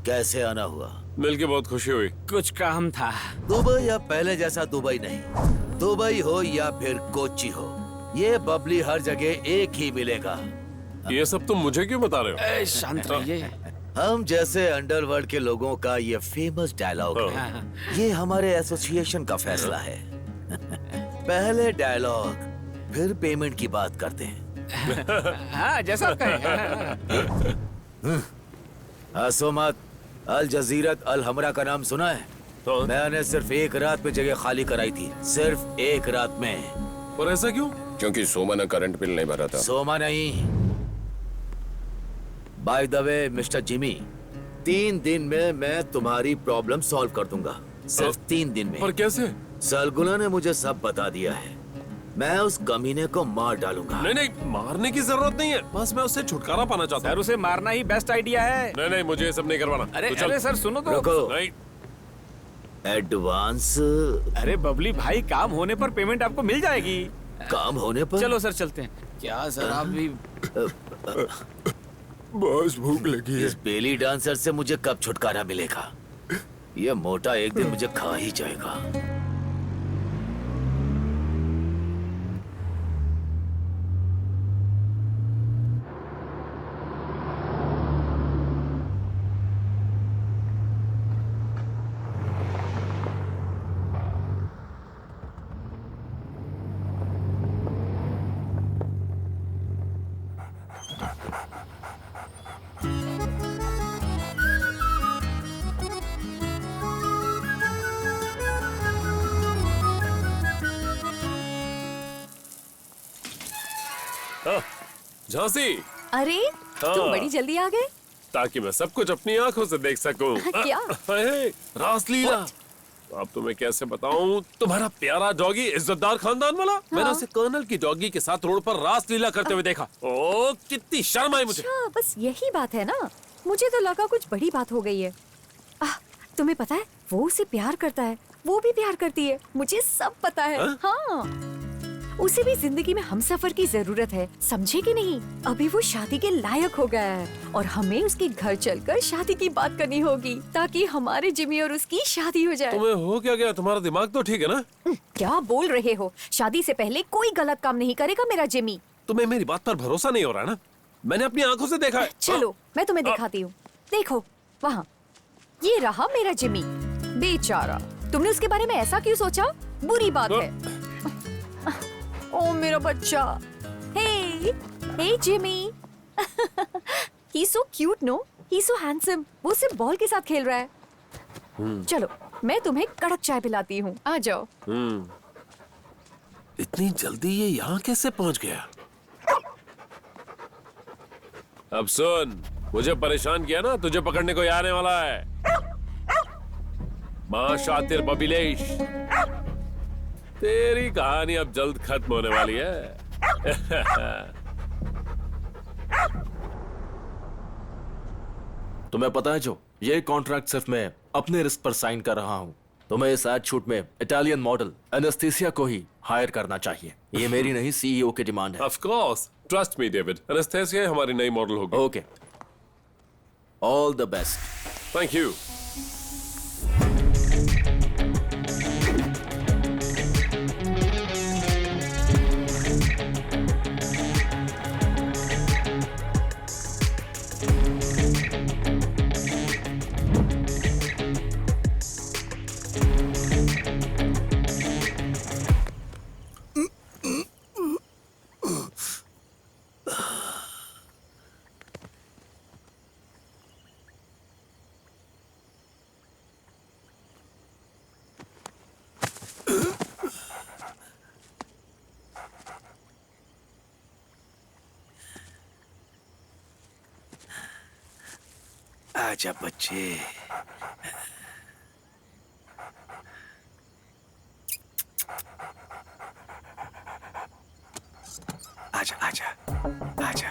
कैसे आना हुआ? मिलके बहुत खुशी हुई। कुछ काम था। दुबई अब पहले जैसा दुबई नहीं। दुबई हो या फिर कोच्चि हो, ये बबली हर जगह एक ही मिलेगा। ये सब तुम मुझे क्यों बता रहे हो? शांत रहिए। हम जैसे अंडरवर्ल्ड के लोगों का ये फेमस डायलॉग है। ये हमारे एसोसिएशन का फैसला है। पहले डायलॉग, फिर पेमेंट की बात करते हैं। हाँ, जैसा आप कहें। हंसो मत। अल जजीरत अल हमरा का नाम सुना है? तो मैंने सिर्फ एक रात में जगह खाली कराई थी, सिर्फ एक रात में। और ऐसा क्यों? क्योंकि सोमा ने करंट बिल नहीं भरा था। सोमा नहीं, by the way mister Jimmy, 3 दिन में मैं तुम्हारी प्रॉब्लम सॉल्व कर दूंगा। सिर्फ 3 दिन में। पर कैसे? सलगुना ने मुझे सब बता दिया है। मैं उस कमीने को मार डालूंगा। नहीं नहीं, मारने की जरूरत नहीं है, बस मैं उससे छुटकारा पाना चाहता हूँ। सर, उसे मारना ही बेस्ट आइडिया है। नहीं नहीं, मुझे ये सब नहीं करवाना। अरे सर सुनो तो। रुको। नहीं। एडवांस? अरे बबली भाई, काम होने पर पेमेंट आपको मिल जाएगी। काम होने पर? चलो सर, चलते हैं। क्या सर, आप भी बस भूख लगी है। इस बेली डांसर से मुझे कब छुटकारा मिलेगा? ये मोटा एक दिन मुझे खा ही जाएगा। झांसी, अरे तुम बड़ी जल्दी आ गए। ताकि मैं सब कुछ अपनी आंखों से देख सकूं। क्या? रासलीला। अब तुम्हें कैसे बताऊं, तुम्हारा प्यारा डॉगी इज्जतदार खानदान वाला, मैंने उसे कर्नल की डॉगी के साथ रोड पर रासलीला करते हुए देखा। ओ, कितनी शर्म आई मुझे। अच्छा, बस यही बात है ना? मुझे तो लगा कुछ बड़ी बात हो गई है। तुम्हें पता है, वो उसे प्यार करता है, वो भी प्यार करती है, मुझे सब पता है। हाँ, उसे भी जिंदगी में हमसफर की जरूरत है, समझे कि नहीं? अभी वो शादी के लायक हो गया है और हमें उसके घर चलकर शादी की बात करनी होगी ताकि हमारे जिमी और उसकी शादी हो जाए। तुम्हें हो क्या गया? तुम्हारा दिमाग तो ठीक है ना? क्या बोल रहे हो? शादी से पहले कोई गलत काम नहीं करेगा मेरा जिमी। तुम्हें मेरी बात पर भरोसा नहीं हो रहा ना? मैंने अपनी आंखों से देखा है। चलो मैं तुम्हें दिखाती हूँ। देखो वहाँ, ये रहा मेरा जिमी। बेचारा, तुमने उसके बारे में ऐसा क्यों सोचा? बुरी बात है। ओ मेरा बच्चा। हे Jimmy. He's so cute, no? He's so handsome. वो सिर्फ बॉल के साथ खेल रहा है। चलो मैं तुम्हें कड़क चाय पिलाती हूँ, आ जाओ। इतनी जल्दी ये यहाँ कैसे पहुँच गया? अब सुन, मुझे परेशान किया ना, तुझे पकड़ने को आने वाला है। माँ शातिर बबिलेश, तेरी कहानी अब जल्द खत्म होने वाली है। तुम्हें पता है जो, ये कॉन्ट्रैक्ट सिर्फ मैं अपने रिस्क पर साइन कर रहा हूँ। तुम्हें इस एड शूट में इटालियन मॉडल एनेस्थीसिया को ही हायर करना चाहिए। ये मेरी नहीं, सीईओ की डिमांड है। Of course, trust me David, anaesthesia हमारी नई मॉडल होगी। Okay, all the best. Thank you. आजा बच्चे। आजा आजा आजा,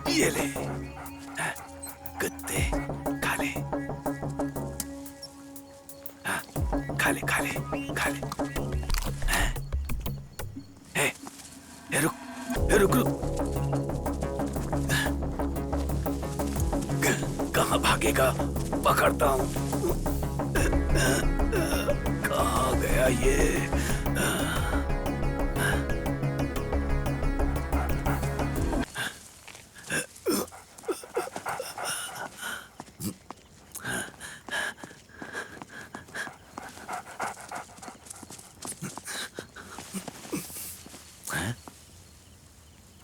ये ले कुत्ते, खा ले। खा ले खा ले खा ले। रुक रुक। कहाँ भागेगा? पकड़ता हूँ। कहाँ गया ये?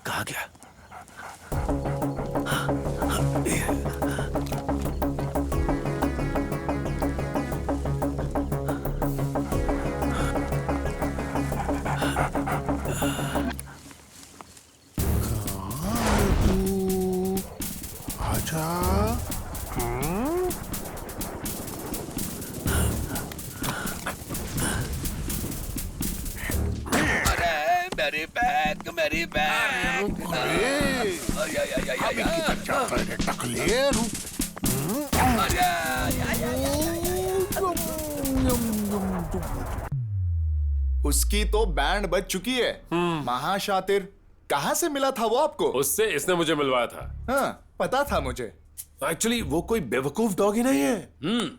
कहाँ गया? मेरी बैग, मेरी बैग। उसकी तो बैंड बज चुकी है। महाशातिर, कहाँ से मिला था वो आपको? उससे इसने मुझे मिलवाया था। हाँ, पता था मुझे। एक्चुअली वो कोई बेवकूफ डॉगी नहीं है।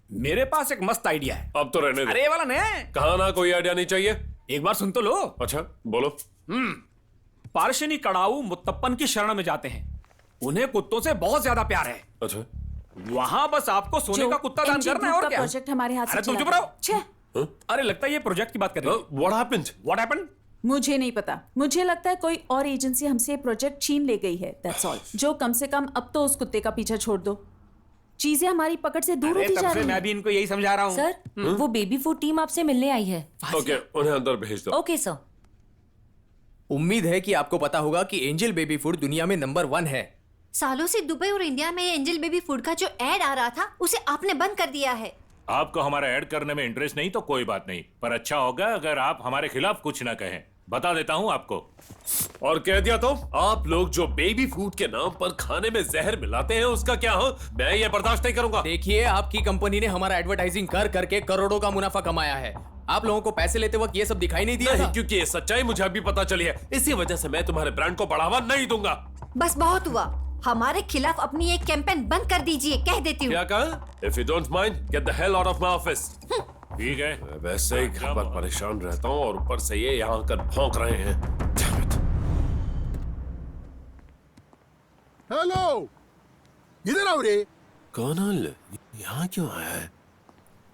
मेरे पास एक मस्त आइडिया है। अब तो रहने दे। अरे ये वाला नहीं। कहा ना कोई आइडिया नहीं चाहिए। एक बार सुन तो लो। अच्छा बोलो। पारशनी कड़ाऊ मुत्तप्पन की शरण में जाते हैं। उन्हें कुत्तों से बहुत ज्यादा प्यार है। अच्छा, वहाँ बस आपको सोने का कुत्ता दान करना है और क्या? प्रोजेक्ट हमारे हाथ से अरे तुम चला चुप रहो। गया। अरे लगता है ये प्रोजेक्ट की बात कर रही है। What happened? What happened? मुझे नहीं पता, मुझे लगता है कोई और एजेंसी हमसे प्रोजेक्ट छीन ले गई है, दैट्स ऑल। जो कम से कम अब तो उस कुत्ते का पीछा छोड़ दो, चीजें हमारी पकड़ से दूर होती जा रही हैं। मैं भी इनको यही समझा रहा हूँ। सर वो बेबी फूड टीम आपसे मिलने आई है। ओके, उन्हें अंदर भेज दो। Okay sir. उम्मीद है कि आपको पता होगा कि एंजल बेबी फूड दुनिया में नंबर 1 है। सालों से दुबई और इंडिया में एंजल बेबी फूड का जो एड आ रहा था उसे आपने बंद कर दिया है। आपको हमारा ऐड करने में इंटरेस्ट नहीं तो कोई बात नहीं, पर अच्छा होगा अगर आप हमारे खिलाफ कुछ ना कहें। बता देता हूँ आपको। और कह दिया तो आप लोग जो बेबी फूड के नाम पर खाने में जहर मिलाते हैं उसका क्या हो? मैं ये बर्दाश्त नहीं करूंगा। देखिए, आपकी कंपनी ने हमारा एडवर्टाइजिंग कर करके करोड़ों का मुनाफा कमाया है। आप लोगों को पैसे लेते वक्त ये सब दिखाई नहीं दिया था? क्योंकि ये सच्चाई मुझे अभी पता चली है, इसी वजह से मैं तुम्हारे ब्रांड को बढ़ावा नहीं दूंगा। बस बहुत हुआ, हमारे खिलाफ अपनी एक कैंपेन बंद कर दीजिए, कह देती हूँ। क्या कहा? If you don't mind, get the hell out of my office. ठीक है। मैं वैसे ही घर पर परेशान रहता हूँ और ऊपर से ये यहाँ आकर भौंक रहे हैं। Damn it. हेलो, इधर आओ रे। कौन है? यहाँ क्यों आया है?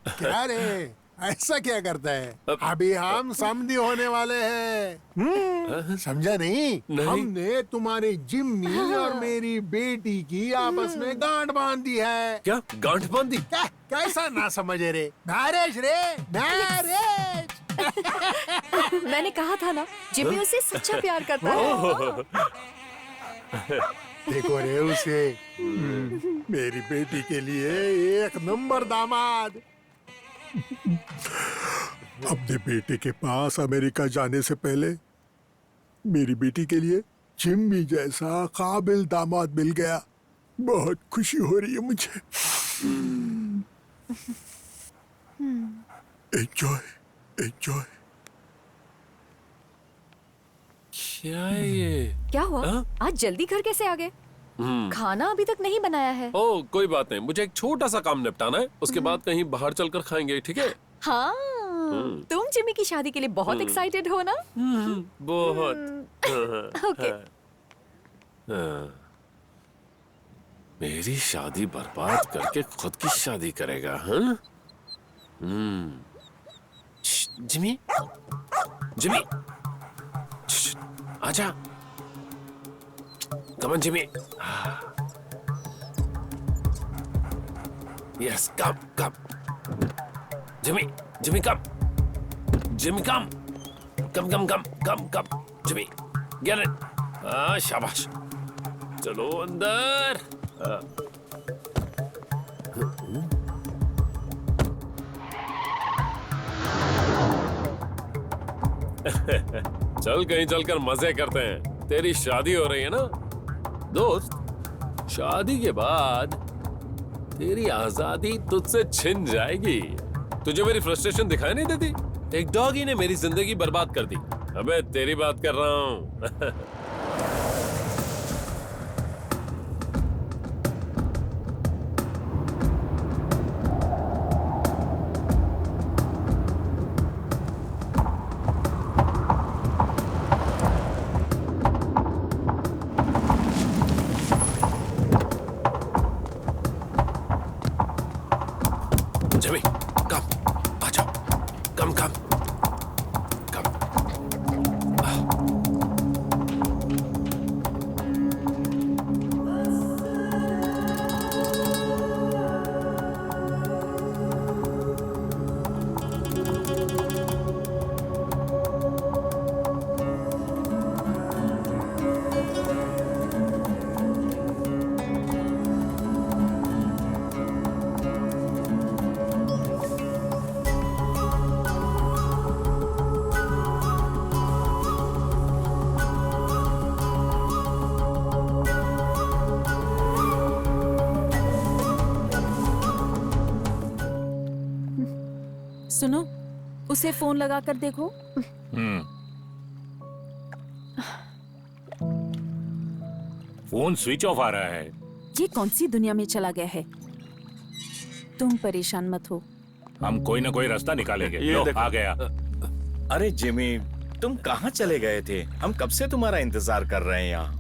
क्या रे, ऐसा क्या करता है? अभी हम समधी होने वाले हैं। समझा नहीं? हमने तुम्हारे जिम्मी और मेरी बेटी की आपस में गांठ बांध दी है। क्या गांठ बांध दी? कैसा ना समझे रे? मैरिज रे, मैरिज। मैंने कहा था ना, जिम्मी उसे सच्चा प्यार करता है। देखो रे उसे, मेरी बेटी के लिए एक नंबर दामाद। अपने बेटे के पास अमेरिका जाने से पहले मेरी बेटी के लिए जिम्मी जैसा काबिल दामाद मिल गया। बहुत खुशी हो रही है मुझे। Enjoy, enjoy. क्या ये? क्या हुआ? आज जल्दी घर कैसे आ गए? खाना अभी तक नहीं बनाया है। ओह, कोई बात नहीं, मुझे एक छोटा सा काम निपटाना है, उसके बाद कहीं बाहर चलकर खाएंगे, ठीक है? हाँ, तुम जिम्मी की शादी के लिए बहुत एक्साइटेड हो ना? बहुत। ओके। मेरी शादी बर्बाद करके खुद की शादी करेगा, हाँ? जिमी, जिमी, आजा। Come on, Jimmy. Yes, come, come. Jimmy, Jimmy, come. Jimmy, come. Come. Jimmy, get it. शाबाश. चलो अंदर. चल कहीं चलकर मजे करते हैं। तेरी शादी हो रही है ना दोस्त? शादी के बाद तेरी आजादी तुझसे छिन जाएगी। तुझे मेरी फ्रस्ट्रेशन दिखाई नहीं देती? एक डॉगी ने मेरी जिंदगी बर्बाद कर दी। अबे तेरी बात कर रहा हूँ। सुनो, उसे फोन लगा कर देखो। फोन स्विच ऑफ आ रहा है। ये कौन सी दुनिया में चला गया है? तुम परेशान मत हो, हम कोई ना कोई रास्ता निकालेंगे। ये लो, देखो। आ गया। अरे जिमी, तुम कहाँ चले गए थे? हम कब से तुम्हारा इंतजार कर रहे हैं यहाँ।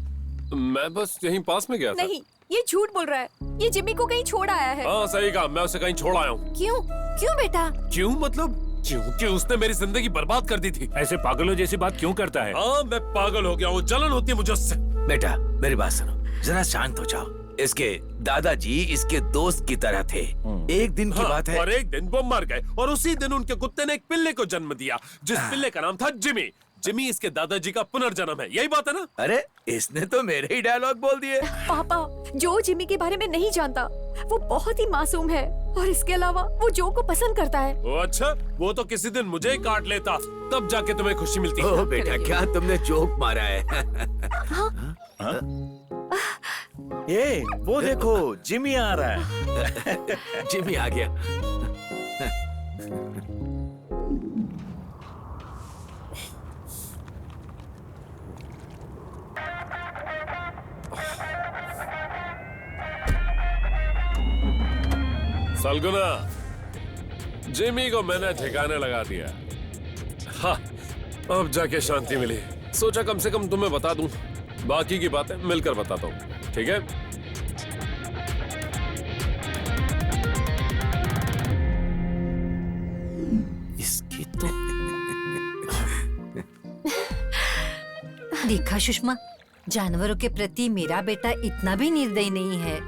मैं बस यहीं पास में गया था। नहीं, ये झूठ बोल रहा है। ये जिम्मी को कहीं छोड़ आया है। हाँ सही कहा, मैं उसे कहीं छोड़ आया हूँ। क्यों? क्यों बेटा? क्यों मतलब? क्योंकि उसने मेरी जिंदगी बर्बाद कर दी थी। ऐसे पागलों जैसी बात क्यों करता है? हाँ, मैं पागल हो गया हूँ, जलन होती है मुझे उससे। बेटा मेरी बात सुनो, जरा शांत हो जाओ। इसके दादाजी इसके दोस्त की तरह थे। एक दिन की बात है। और एक दिन वो मर गए और उसी दिन उनके कुत्ते ने एक पिल्ले को जन्म दिया, जिस पिल्ले का नाम था जिमी। जिमी इसके दादाजी का पुनर्जन्म है, यही बात है ना? अरे इसने तो मेरे ही डायलॉग बोल दिए। पापा, जो जिमी के बारे में नहीं जानता वो बहुत ही मासूम है और इसके अलावा वो जो को पसंद करता है। ओ अच्छा, वो तो किसी दिन मुझे ही काट लेता, तब जाके तुम्हें खुशी मिलती। ओ बेटा, क्या तुमने जोक मारा है? ये वो देखो, जिमी आ रहा है। जिमी आ गया। सलगुना, जिमी को मैंने ठिकाने लगा दिया। हाँ, अब जाके शांति मिली। सोचा कम से कम तुम्हें बता दूं, बाकी की बातें मिलकर बताता हूँ, ठीक है? इसकी तो देखा सुषमा, जानवरों के प्रति मेरा बेटा इतना भी निर्दयी नहीं है।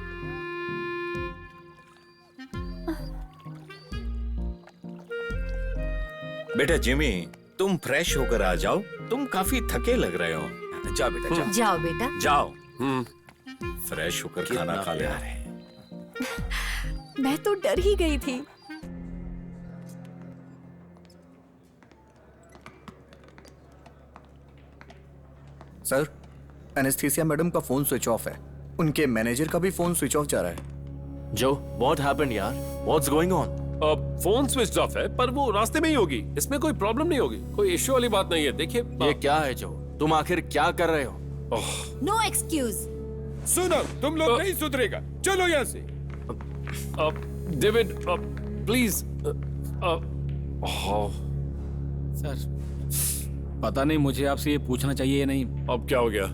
बेटा जिमी, तुम फ्रेश होकर आ जाओ, तुम काफी थके लग रहे हो। जाओ बेटा, जाओ। जाओ बेटा, जाओ। फ्रेश होकर खाना खा ले। मैं तो डर ही गई थी। सर, एनेस्थीसिया मैडम का फोन स्विच ऑफ है। उनके मैनेजर का भी फोन स्विच ऑफ जा रहा है। जो, व्हाट हैपेंड यार? What's going on? अब फोन स्विच ऑफ है, पर वो रास्ते में ही होगी, इसमें कोई प्रॉब्लम नहीं होगी, कोई इश्यू वाली बात नहीं है। देखिए ये क्या है जो, तुम आखिर क्या कर रहे हो? No excuse. सुनो, तुम लोग नहीं सुधरेगा, चलो यहाँ से। David, please. सर, पता नहीं मुझे आपसे ये पूछना चाहिए या नहीं। अब क्या हो गया?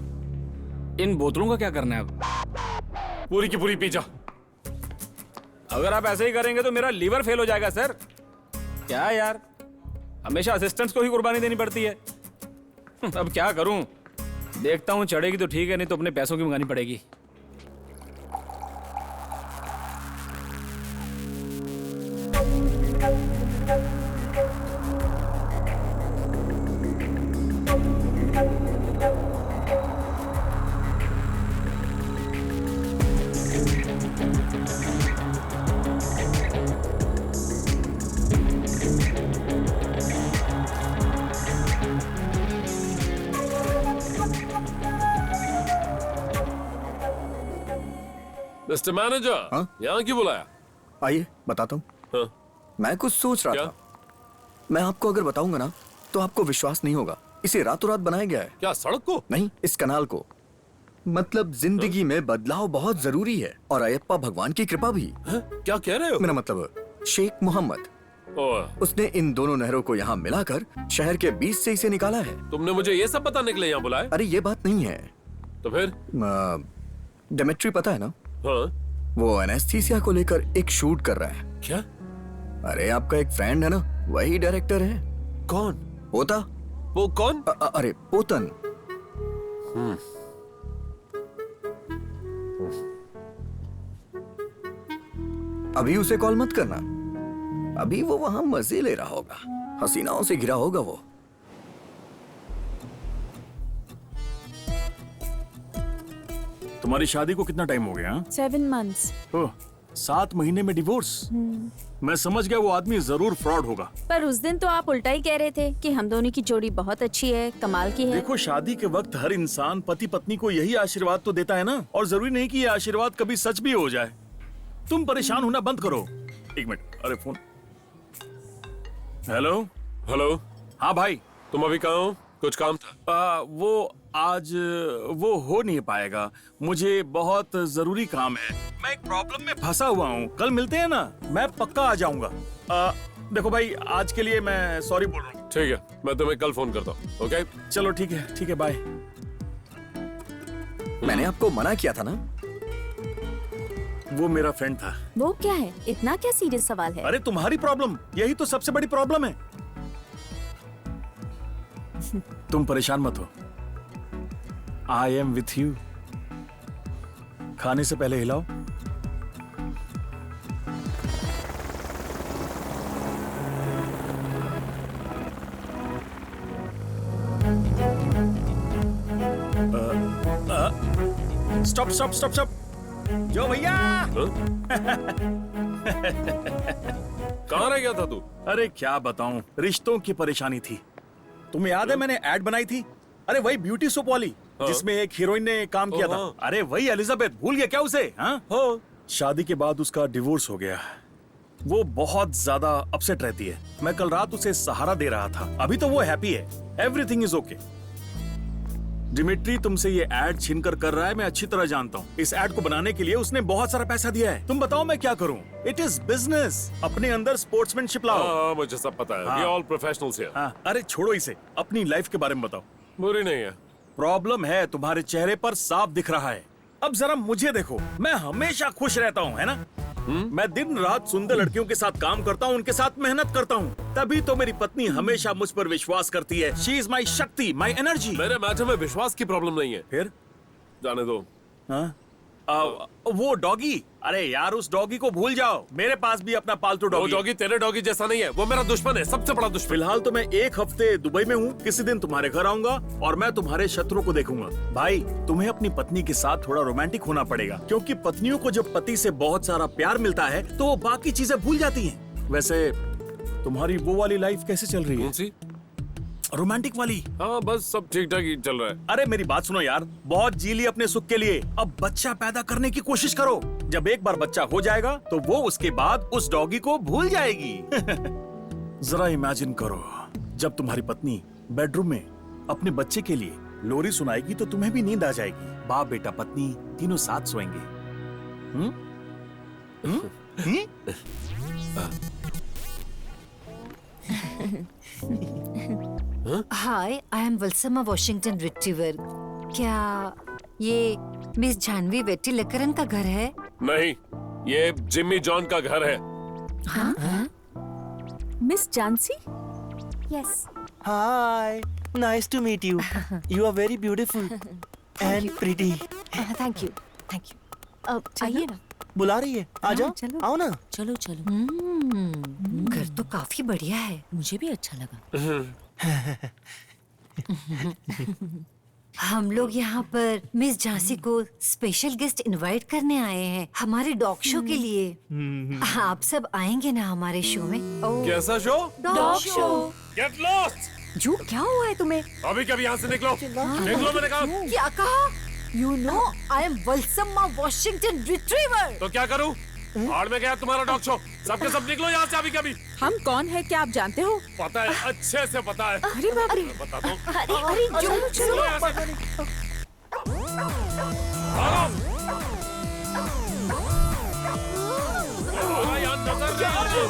इन बोतलों का क्या करना है अब? पूरी की पूरी पी जा। अगर आप ऐसे ही करेंगे तो मेरा लीवर फेल हो जाएगा सर। क्या यार, हमेशा असिस्टेंट्स को ही कुर्बानी देनी पड़ती है। अब क्या करूं? देखता हूं, चढ़ेगी तो ठीक है, नहीं तो अपने पैसों की मंगानी पड़ेगी। मिस्टर मैनेजर, यहाँ क्यों बुलाया? आइए बताता हूँ। हाँ? मैं कुछ सोच रहा था। मैं आपको अगर बताऊंगा ना तो आपको विश्वास नहीं होगा। इसे रातों रात बनाया गया है। क्या सड़क को? नहीं, इस कनाल को। मतलब जिंदगी में बदलाव बहुत जरूरी है और अयप्पा भगवान की कृपा भी। क्या कह रहे हो? मेरा मतलब शेख मोहम्मद, उसने इन दोनों नहरों को यहाँ मिलाकर शहर के बीच से इसे निकाला है। तुमने मुझे ये सब बताने के लिए यहाँ बुलाया? अरे ये बात नहीं है। तो फिर? डेमेट्री पता है ना? हाँ? वो एनेस्थीसिया को लेकर एक शूट कर रहा है। क्या? अरे आपका एक फ्रेंड है ना, वही डायरेक्टर है। कौन? पोता। वो कौन? अरे पोतन। अभी उसे कॉल मत करना, अभी वो वहां मजे ले रहा होगा, हसीनाओं से घिरा होगा वो। तुम्हारी शादी को कितना टाइम हो गया? 7 months। ओह, 7 महीने में डिवोर्स? मैं समझ गया वो आदमी जरूर फ्रॉड होगा। पर उस दिन तो आप उल्टा ही कह रहे थे कि हम दोनों की जोड़ी बहुत अच्छी है, कमाल की है। देखो, शादी के वक्त हर इंसान पति पत्नी को यही आशीर्वाद तो देता है ना, और जरूरी नहीं कि ये आशीर्वाद कभी सच भी हो जाए। तुम परेशान होना बंद करो। एक मिनट, अरे फोन। हेलो। हेलो। हाँ भाई, तुम अभी कहाँ हो? कुछ काम था? वो आज वो हो नहीं पाएगा, मुझे बहुत जरूरी काम है। मैं एक प्रॉब्लम में फंसा हुआ हूँ, कल मिलते हैं ना, मैं पक्का आ जाऊंगा। देखो भाई, आज के लिए मैं सॉरी बोल रहा हूँ। ठीक है, मैं तुम्हें कल फोन करता हूँ। ओके? चलो ठीक है, बाय। मैंने आपको मना किया था ना। वो मेरा फ्रेंड था। वो क्या है? इतना क्या सीरियस सवाल है? अरे तुम्हारी प्रॉब्लम, यही तो सबसे बड़ी प्रॉब्लम है। तुम परेशान मत हो, आई एम विथ यू। खाने से पहले हिलाओ। स्टॉप स्टॉप स्टॉप स्टॉप, जो भैया। कहाँ रह गया था तू? अरे क्या बताऊं, रिश्तों की परेशानी थी। तुम्हें याद है मैंने ऐड बनाई थी? अरे वही ब्यूटी सोप वाली, जिसमें एक हीरोइन ने काम किया था। अरे वही एलिजाबेथ, भूल गया क्या उसे? हाँ, शादी के बाद उसका डिवोर्स हो गया। वो बहुत ज्यादा अपसेट रहती है। मैं कल रात उसे सहारा दे रहा था। अभी तो वो हैप्पी है, एवरीथिंग इज ओके। डिमिट्री तुमसे ये ऐड छीनकर कर रहा है, मैं अच्छी तरह जानता हूँ। इस ऐड को बनाने के लिए उसने बहुत सारा पैसा दिया है। तुम बताओ मैं क्या करूँ? It is business. अपने अंदर स्पोर्ट्समैनशिप लाओ। मुझे सब पता है। We all professionals here. अरे छोड़ो इसे, अपनी लाइफ के बारे में बताओ। बुरी नहीं है। प्रॉब्लम है, तुम्हारे चेहरे पर साफ दिख रहा है। अब जरा मुझे देखो, मैं हमेशा खुश रहता हूँ, है ना? मैं दिन रात सुंदर लड़कियों के साथ काम करता हूँ, उनके साथ मेहनत करता हूँ। तभी तो मेरी पत्नी हमेशा मुझ पर विश्वास करती है। शी इज माई शक्ति, माई एनर्जी। मेरे मैटर में विश्वास की प्रॉब्लम नहीं है। फिर जाने दो। वो डॉगी, अरे यार उस डॉगी को भूल जाओ। मेरे पास भी अपना पालतू डॉगी। वो डॉगी तेरे डॉगी जैसा नहीं है, वो मेरा दुश्मन है, सबसे बड़ा दुश्मन। फिलहाल तो मैं एक हफ्ते दुबई में हूँ। किसी दिन तुम्हारे घर आऊंगा और मैं तुम्हारे शत्रुओं को देखूंगा। भाई, तुम्हें अपनी पत्नी के साथ थोड़ा रोमांटिक होना पड़ेगा, क्योंकि पत्नियों को जब पति से बहुत सारा प्यार मिलता है तो वो बाकी चीजें भूल जाती हैं। वैसे तुम्हारी वो वाली लाइफ कैसे चल रही है? कौन सी? रोमांटिक वाली। हाँ, बस सब ठीक ठाक ही चल रहा है। अरे मेरी बात सुनो यार, बहुत जी ली अपने सुख के लिए। अब बच्चा पैदा करने की कोशिश करो। जब एक बार बच्चा हो जाएगा तो वो उसके बाद उस डॉगी को भूल जाएगी। जरा इमेजिन करो, जब तुम्हारी पत्नी बेडरूम में अपने बच्चे के लिए लोरी सुनाएगी तो तुम्हें भी नींद आ जाएगी। बाप बेटा पत्नी तीनों साथ सोएंगे। हाय, आई एम वल्समा वॉशिंगटन रिट्रीवर। क्या ये मिस जानवी वेट्टिलकरन का घर है? नहीं, ये जिम्मी जॉन का घर है। हाँ? मिस जानसी? Yes. Hi, nice to meet you. You are very beautiful and pretty. Thank you, thank you. आइए ना। बुला रही है, आ जाओ। आओ ना। चलो चलो। घर तो काफी बढ़िया है। मुझे भी अच्छा लगा। हम लोग यहाँ पर मिस झांसी को स्पेशल गेस्ट इनवाइट करने आए हैं, हमारे डॉग शो के लिए। आप सब आएंगे ना हमारे शो में? कैसा show? Dog show. Get lost. जू, क्या हुआ है तुम्हें? अभी कभी यहाँ से निकलो। निकलो, मैंने कहा। क्या कहा? You know, I am वल्समा वॉशिंगटन रिट्रीवर। तो क्या करूँ? हाड़ में गया तुम्हारा डॉग शो। सबके सब निकलो यहाँ से अभी कभी। हम कौन है क्या आप जानते हो? पता है, अच्छे से पता है। अरे बाप रे। बता दो। अरे जो चलो यहाँ से। भागो। यहाँ नजर नहीं आ रही।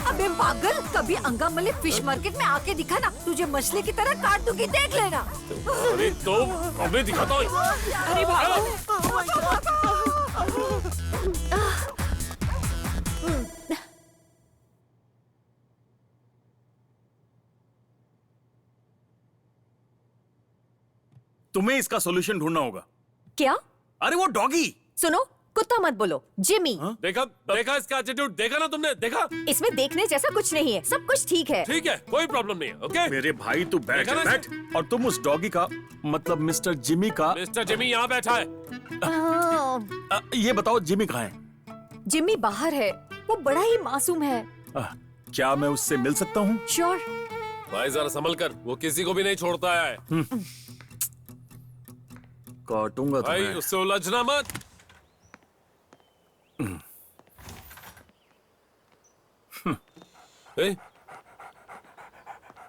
अबे पागल, कभी अंगामले फिश मार्केट में आके दिखा ना, तुझे मछली की तरह काट दूंगी, देख लेना। अरे तो अबे दिखाता हूँ। अरे भागो। तुम्हें इसका सॉल्यूशन ढूंढना होगा। क्या? अरे वो डॉगी। सुनो, कुत्ता मत बोलो। जिमी। देखा देखा इसका एटीट्यूड, देखा ना तुमने? देखा? इसमें देखने जैसा कुछ नहीं है, सब कुछ ठीक है। ठीक है, कोई प्रॉब्लम नहीं है। ओके मेरे भाई तू बैठ देखा ना बैठ। और तुम उस डॉगी का मतलब मिस्टर जिमी का। मिस्टर जिमी यहाँ बैठा है। ये बताओ जिमी कहाँ है? जिमी बाहर है, वो बड़ा ही मासूम है। क्या मैं उससे मिल सकता हूँ? श्योर। भाई जरा संभल कर, वो किसी को भी नहीं छोड़ता है। काटूंगा भाई तुम्हें। उससे उलझना मत। ए,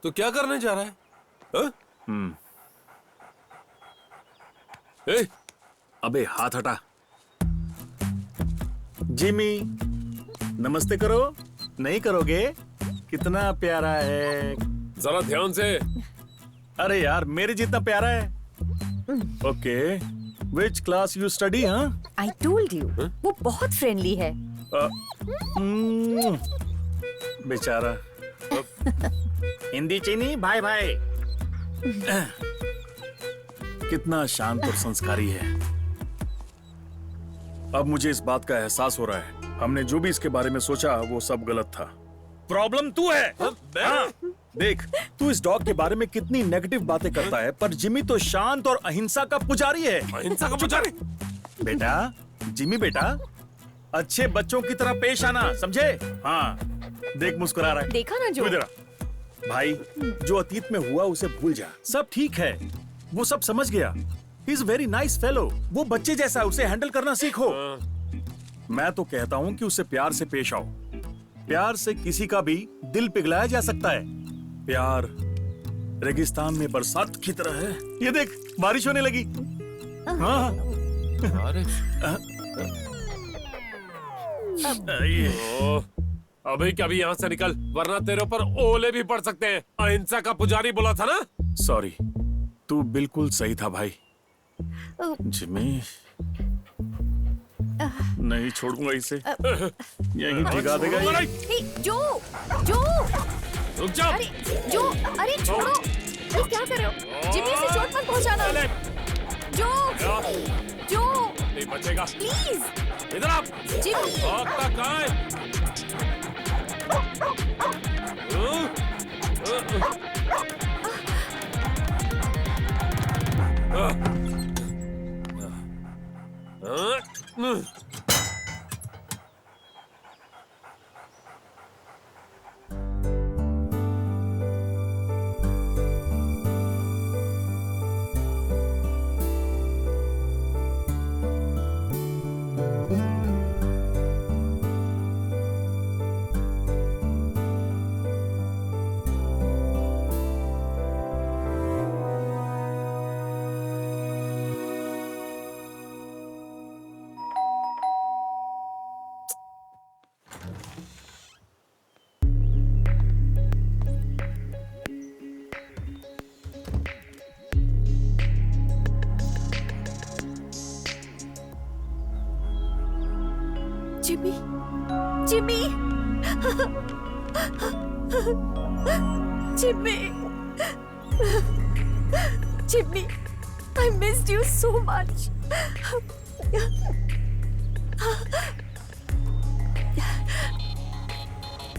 तो क्या करने जा रहा है? ए, अबे हाथ हटा। जिमी, नमस्ते करो। नहीं करोगे? कितना प्यारा है। जरा ध्यान से। अरे यार मेरे जितना प्यारा है। Okay, which class you study? हाँ, आई टोल्ड यू, वो बहुत फ्रेंडली है। बेचारा। हिंदी चीनी भाई भाई। कितना शांत और संस्कारी है। अब मुझे इस बात का एहसास हो रहा है, हमने जो भी इसके बारे में सोचा वो सब गलत था। प्रॉब्लम तू है। हाँ, देख, तू इस डॉग के बारे में कितनी नेगेटिव बातें करता है, पर जिमी तो शांत और अहिंसा का पुजारी है। अहिंसा का पुजारी? बेटा, जिमी बेटा, अच्छे बच्चों की तरह पेश आना, समझे? हाँ, देख मुस्कुरा रहा है। देखा ना जो। तू इधर आ। भाई, जो अतीत में हुआ उसे भूल जा, सब ठीक है। वो सब समझ गया। He is very nice fellow. वो बच्चे जैसा है, उसे हैंडल करना सीखो। मैं तो कहता हूँ कि उसे प्यार से पेश आओ। प्यार से किसी का भी दिल पिघलाया जा सकता है। प्यार रेगिस्तान में बरसात की तरह है। ये देख, बारिश होने लगी। हाँ, बारिश। अभी कभी यहाँ से निकल, वरना तेरे ऊपर ओले भी पड़ सकते हैं। अहिंसा का पुजारी बोला था ना? सॉरी, तू बिल्कुल सही था भाई। जिमी, नहीं छोड़ूंगा इसे, यहीं भिगा देगा ये। जो जो रुक जा। अरे जो, अरे छोड़ो, अरे क्या कर रहे हो? जिमी से चोट मत पहुंचाना। जो नहीं बचेगा। प्लीज इधर आप। जिमी। भागता कहाँ है? Jimmy, Jimmy, Jimmy, Jimmy, I missed you so much.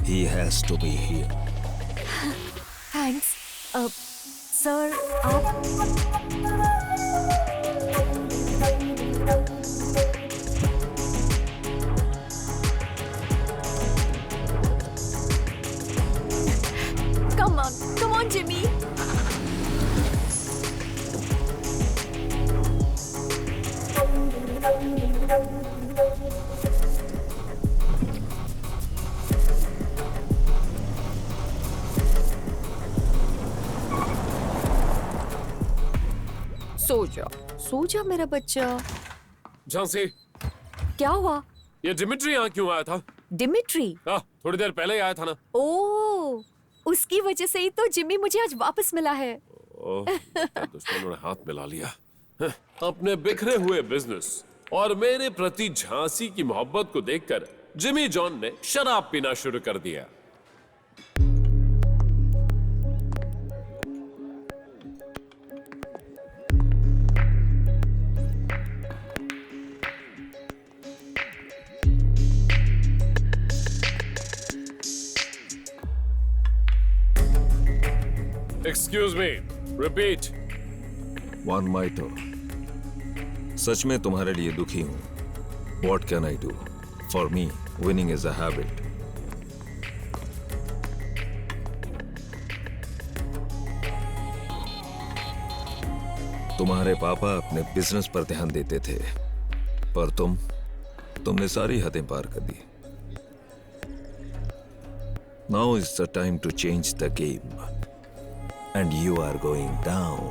He has to be here. Thanks. Sir, आप Come on, Jimmy. सो जा मेरा बच्चा। झांसी, क्या हुआ? ये डिमिट्री यहाँ क्यों आया था? डिमिट्री? थोड़ी देर पहले ही आया था ना। ओह, उसकी वजह से ही तो जिमी मुझे आज वापस मिला है। दुश्मनों ने हाथ मिला लिया। अपने बिखरे हुए बिजनेस और मेरे प्रति झांसी की मोहब्बत को देखकर जिमी जॉन ने शराब पीना शुरू कर दिया। Excuse me. Repeat. One Maito. सच में तुम्हारे लिए दुखी हूं। What can I do? For me, winning is a habit. तुम्हारे पापा अपने बिजनेस पर ध्यान देते थे, पर तुमने सारी हदें पार कर दी। Now is the time to change the game. And you are going down.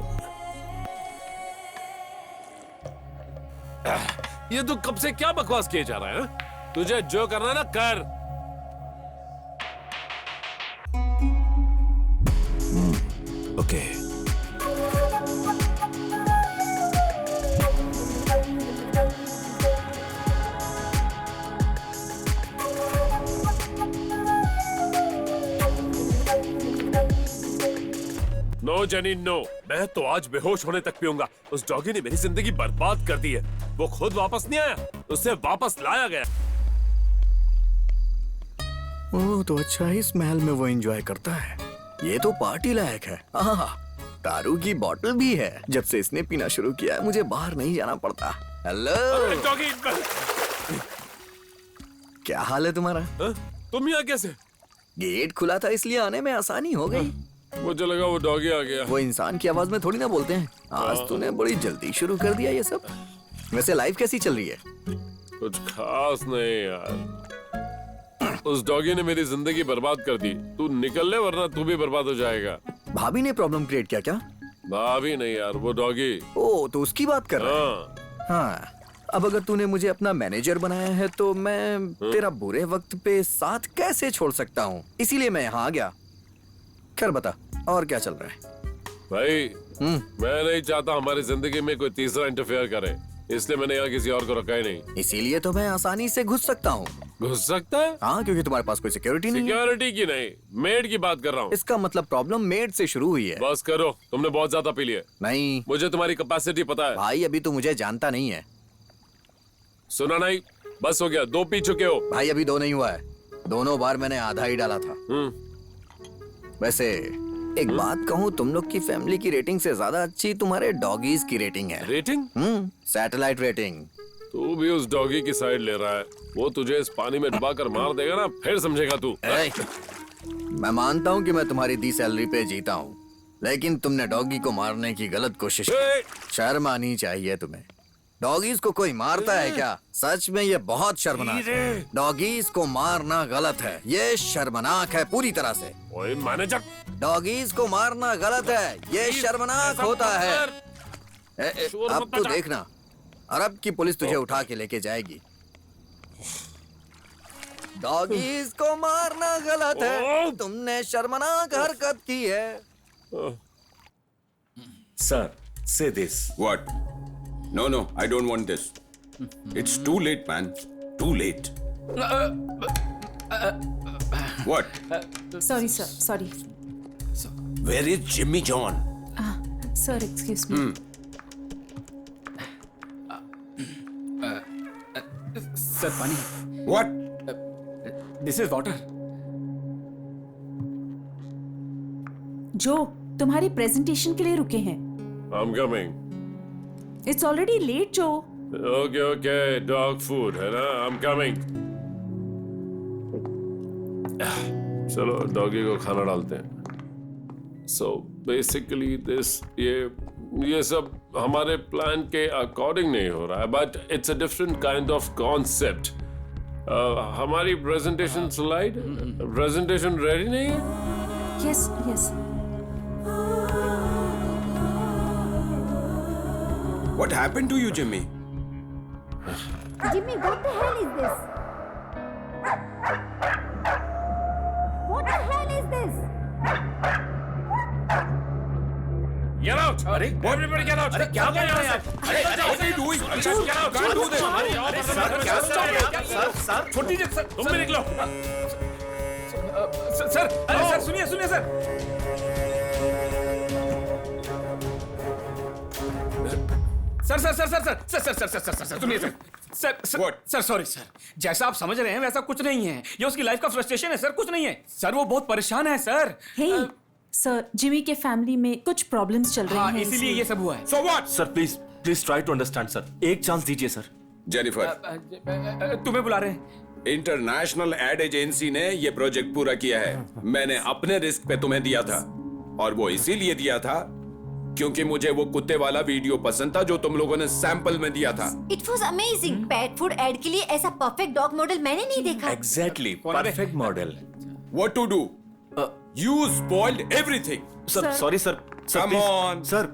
ये तू कब से क्या बकवास किए जा रहा है? तुझे जो करना है ना कर। Okay. नो जेनी नो, मैं तो आज बेहोश होने तक पीऊंगा। उस डॉगी ने मेरी जिंदगी बर्बाद कर दी है। वो खुद वापस नहीं आया, उसे वापस लाया गया। ओह, तो अच्छा ही इस महल में वो एंजॉय करता है। ये तो पार्टी लायक है। दारू की बोतल भी है। जब से इसने पीना शुरू किया है मुझे बाहर नहीं जाना पड़ता। हेलो डॉगी, क्या हाल है तुम्हारा? तुम यहाँ कैसे? गेट खुला था इसलिए आने में आसानी हो गई। मुझे लगा वो डॉगी आ गया। वो इंसान की आवाज में थोड़ी ना बोलते हैं। आज तूने बड़ी जल्दी शुरू कर दिया ये सब। वैसे लाइफ कैसी चल रही है? कुछ खास नहीं यार। उस डॉगी ने मेरी जिंदगी बर्बाद कर दी। तू निकल ले वरना तू भी बर्बाद हो जाएगा। भाभी ने प्रॉब्लम क्रिएट किया क्या? भाभी नहीं यार, वो डॉगी। ओ, तो उसकी बात कर रहा है। हाँ, अब अगर तूने मुझे अपना मैनेजर बनाया है तो मैं तेरा बुरे वक्त पे साथ कैसे छोड़ सकता हूँ, इसीलिए मैं यहाँ आ गया। खैर बता, और क्या चल रहा है? भाई, मैं नहीं चाहता हमारी जिंदगी में कोई तीसरा इंटरफेयर करे, इसलिए मैंने यहाँ किसी और को रखा ही नहीं। इसीलिए तो मैं आसानी से घुस सकता हूँ। घुस सकता है? हाँ, क्योंकि तुम्हारे पास कोई सिक्योरिटी नहीं है। सिक्योरिटी की नहीं, मेड की बात कर रहा हूँ। इसका मतलब प्रॉब्लम मेड से शुरू हुई है। बस करो, तुमने बहुत ज्यादा पी लिया। नहीं, मुझे तुम्हारी कैपेसिटी पता है। भाई अभी तो मुझे जानता नहीं है। सुना नहीं, बस हो गया, 2 पी चुके हो। भाई अभी 2 नहीं हुआ है, दोनों बार मैंने आधा ही डाला था। वैसे एक बात कहूँ, तुम लोग की फैमिली की रेटिंग से ज्यादा अच्छी तुम्हारे डॉगीज की रेटिंग है। रेटिंग? Satellite rating. तू भी उस डॉगी की साइड ले रहा है। वो तुझे इस पानी में डुबा कर मार देगा ना, फिर समझेगा तू। मैं मानता हूँ कि मैं तुम्हारी दी सैलरी पे जीता हूँ, लेकिन तुमने डॉगी को मारने की गलत कोशिश की। शर्म आनी चाहिए तुम्हें। डॉगीज को कोई मारता है क्या? सच में ये बहुत शर्मनाक है। डॉगीज को मारना गलत है, ये शर्मनाक है पूरी तरह से। ओए मैनेजर, डॉगीज को मारना गलत है, ये शर्मनाक होता है। अब तो देखना, अरब की पुलिस तुझे उठा के लेके जाएगी। डॉगीज को मारना गलत है, तुमने शर्मनाक हरकत की है। Sir, say this. What? No, no, I don't want this. It's too late, man. Too late. What? Sorry, sir. Sorry. Where is Jimmy John? Sir, excuse me. Sir, पानी। What? This is water. जो तुम्हारी presentation के लिए रुके हैं। I'm coming. It's already late, जो। Okay, okay, dog food है ना? I'm coming. चलो डॉगी को खाना डालते हैं। So basically this ये सब हमारे प्लान के अकॉर्डिंग नहीं हो रहा है, but it's a different kind of concept. हमारी प्रेजेंटेशन स्लाइड, प्रेजेंटेशन रेडी नहीं है? Yes, yes. What happened to you, Jimmy? Jimmy, what the hell is this? What the hell is this? Get out! अरे, everybody get out! अरे क्या कर रहे हैं आप? अरे, what are you doing? Get out! Can't do this. Sir, छोटी जी, sir, तुम भी निकलो। सर, अरे सर, सुनिए, सुनिए सर। सर, सुनिए सर, सॉरी सर। जैसा आप समझ रहे हैं वैसा कुछ नहीं है। ये उसकी लाइफ का फ्रस्ट्रेशन है सर, कुछ नहीं है। सर वो बहुत परेशान है सर। Hey, सर, जिमी के फैमिली में कुछ प्रॉब्लम्स चल रहे हैं। इसीलिए ये सब हुआ है। So what? Sir please try to understand sir. एक चांस दीजिए सर। जेनिफर, तुम्हें बुला रहे हैं। इंटरनेशनल एड एजेंसी ने ये प्रोजेक्ट पूरा किया है। मैंने अपने रिस्क पे तुम्हें दिया था, और वो इसीलिए दिया था क्योंकि मुझे वो कुत्ते वाला वीडियो पसंद था जो तुम लोगों ने सैंपल में दिया था। It was amazing. Pet food ad के लिए ऐसा परफेक्ट डॉग मॉडल मैंने नहीं देखा। Exactly, perfect model. What to do? You spoiled everything. Sir, sorry sir. Come on. Sir,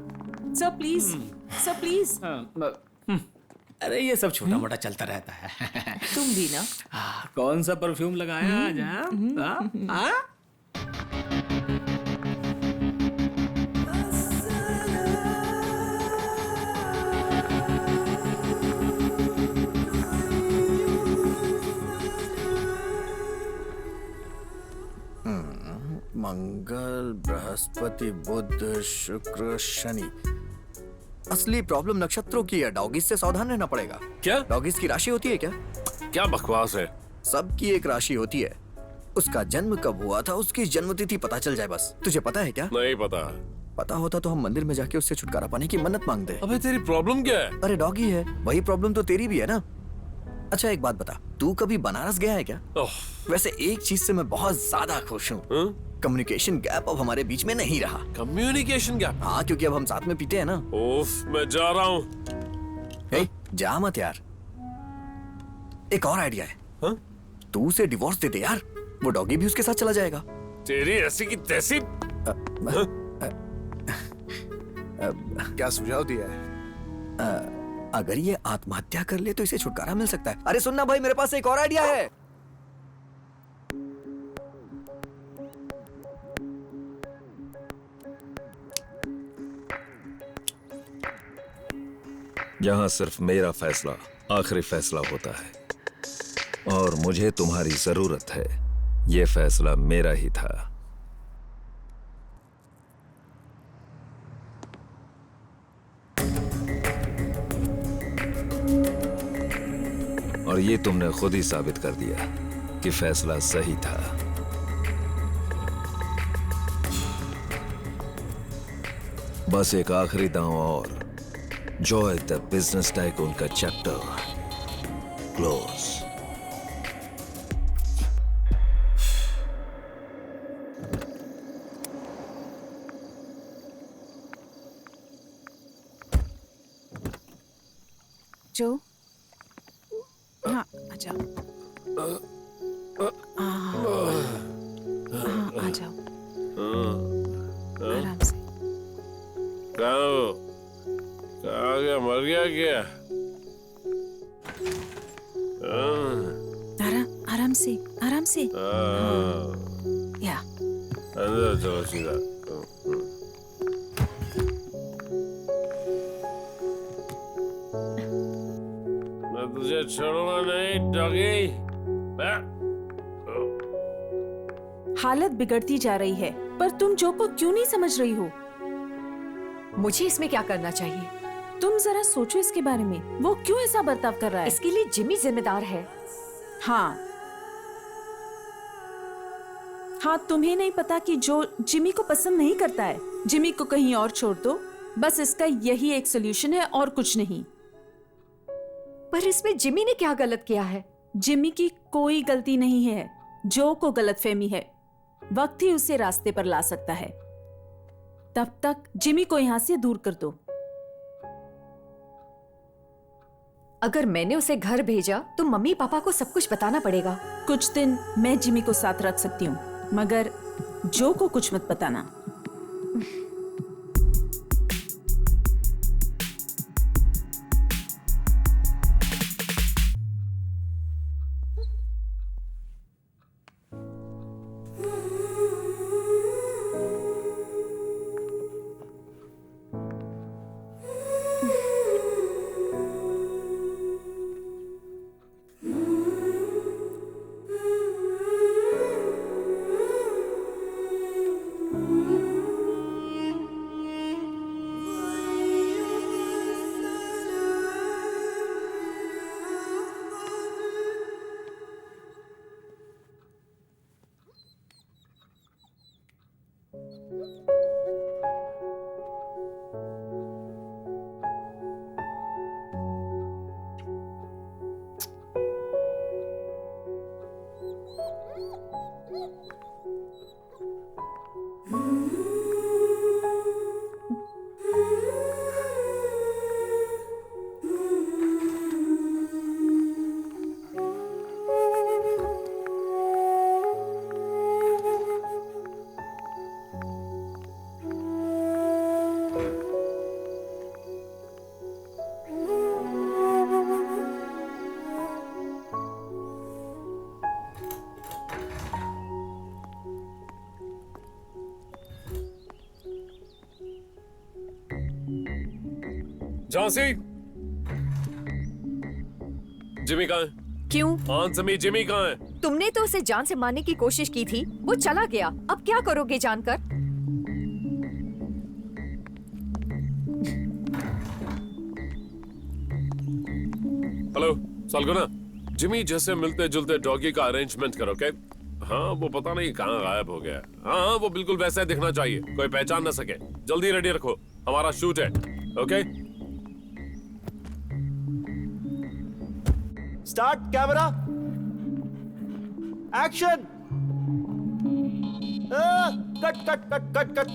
sir please, sir please. अरे ये सब छोटा मोटा चलता रहता है। तुम भी ना। कौन सा परफ्यूम लगाया आज? हाँ? मंगल, बृहस्पति, बृहस्पति बुध शुक्र शनि। असली प्रॉब्लम नक्षत्रों की है, डॉगिस से सावधान रहना पड़ेगा। क्या? डॉगिस की राशि होती है क्या? क्या बकवास है? सबकी एक राशि होती है, उसका जन्म कब हुआ था उसकी जन्मतिथि पता चल जाए बस। तुझे पता है क्या? नहीं पता। पता होता तो हम मंदिर में जाके उससे छुटकारा पाने की मन्नत मांगते। अबे तेरी प्रॉब्लम क्या है? अरे डॉगी है, वही प्रॉब्लम तो तेरी भी है ना। अच्छा एक बात बता, तू कभी बनारस गया है क्या? वैसे एक चीज से मैं बहुत ज्यादा खुश हूँ, कम्युनिकेशन गैप अब हमारे बीच में नहीं रहा। Communication gap? हाँ, क्योंकि अब हम साथ में पीते हैं ना। ओफ, मैं जा रहा हूँ। जा मत यार, एक और आइडिया है। तू उसे डिवोर्स दे दे यार, वो डॉगी भी उसके साथ चला जाएगा। तेरी ऐसी की तैसी। क्या सुझाव दिया है? अगर ये आत्महत्या कर ले तो इसे छुटकारा मिल सकता है। अरे सुनना भाई, मेरे पास एक और आइडिया है। यहाँ सिर्फ मेरा फैसला आखिरी फैसला होता है और मुझे तुम्हारी जरूरत है। ये फैसला मेरा ही था। और ये तुमने खुद ही साबित कर दिया कि फैसला सही था। बस एक आखिरी दांव और, जॉय द बिजनेस टाइकून का चैप्टर क्लोज। जो हाँ आ जाओ। हाँ आ जाओ आराम से। कहाँ गया? मर गया क्या? आराम से आराम से। या अंदर चलो सीधा। मैं तुझे छोड़ूंगा नहीं डॉगी। हालत बिगड़ती जा रही है, पर तुम जो को क्यों नहीं समझ रही हो? मुझे इसमें क्या करना चाहिए? तुम जरा सोचो इसके बारे में। वो क्यों ऐसा बर्ताव कर रहा है? इसके लिए जिमी जिम्मेदार है। हाँ, तुम्हें नहीं पता कि जो जिमी को पसंद नहीं करता है, जिमी को कहीं और छोड़ दो। बस इसका यही एक सोल्यूशन है और कुछ नहीं। पर इसमें जिमी ने क्या गलत किया है? जिमी की कोई गलती नहीं है। जो को गलतफहमी है। वक्त ही उसे रास्ते पर ला सकता है। तब तक जिमी को यहां से दूर कर दो। अगर मैंने उसे घर भेजा तो मम्मी पापा को सब कुछ बताना पड़ेगा। कुछ दिन मैं जिमी को साथ रख सकती हूँ, मगर जो को कुछ मत बताना। झांसी, जिमी कहाँ है? क्यों? आंसर मी, जिमी कहाँ है? तुमने तो उसे जान से मारने की कोशिश की थी, वो चला गया। अब क्या करोगे जानकर? हेलो सालगुना, जिमी जैसे मिलते जुलते डॉगी का अरेंजमेंट करो, ओके? हाँ, वो पता नहीं कहाँ गायब हो गया। हाँ, वो बिल्कुल वैसा दिखना चाहिए, कोई पहचान ना सके। जल्दी रेडी रखो, हमारा शूट है, okay? Start camera, action. Cut cut cut cut cut,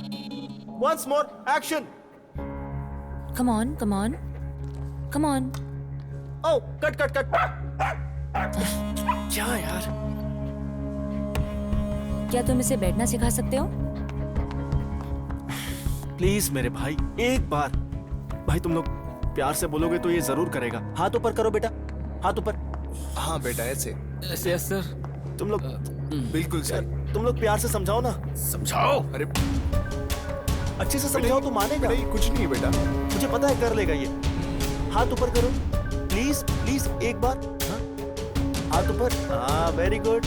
once more, action. Come on, come on, come on. Oh, cut cut cut. क्या यार? क्या तुम इसे बैठना सिखा सकते हो? प्लीज मेरे भाई, एक बार। भाई तुम लोग प्यार से बोलोगे तो ये जरूर करेगा। हाथ ऊपर करो बेटा, हाथ ऊपर। हाँ बेटा, ऐसे ऐसे। Yes sir. तुम लोग बिल्कुल सर। तुम लोग प्यार से समझाओ ना। समझाओ। अरे अच्छे से समझाओ तो मानेगा। नहीं, कुछ नहीं है बेटा, मुझे पता है कर लेगा ये। हाथ ऊपर करो प्लीज, प्लीज एक बार। हाँ? हाथ ऊपर। हाँ, वेरी गुड।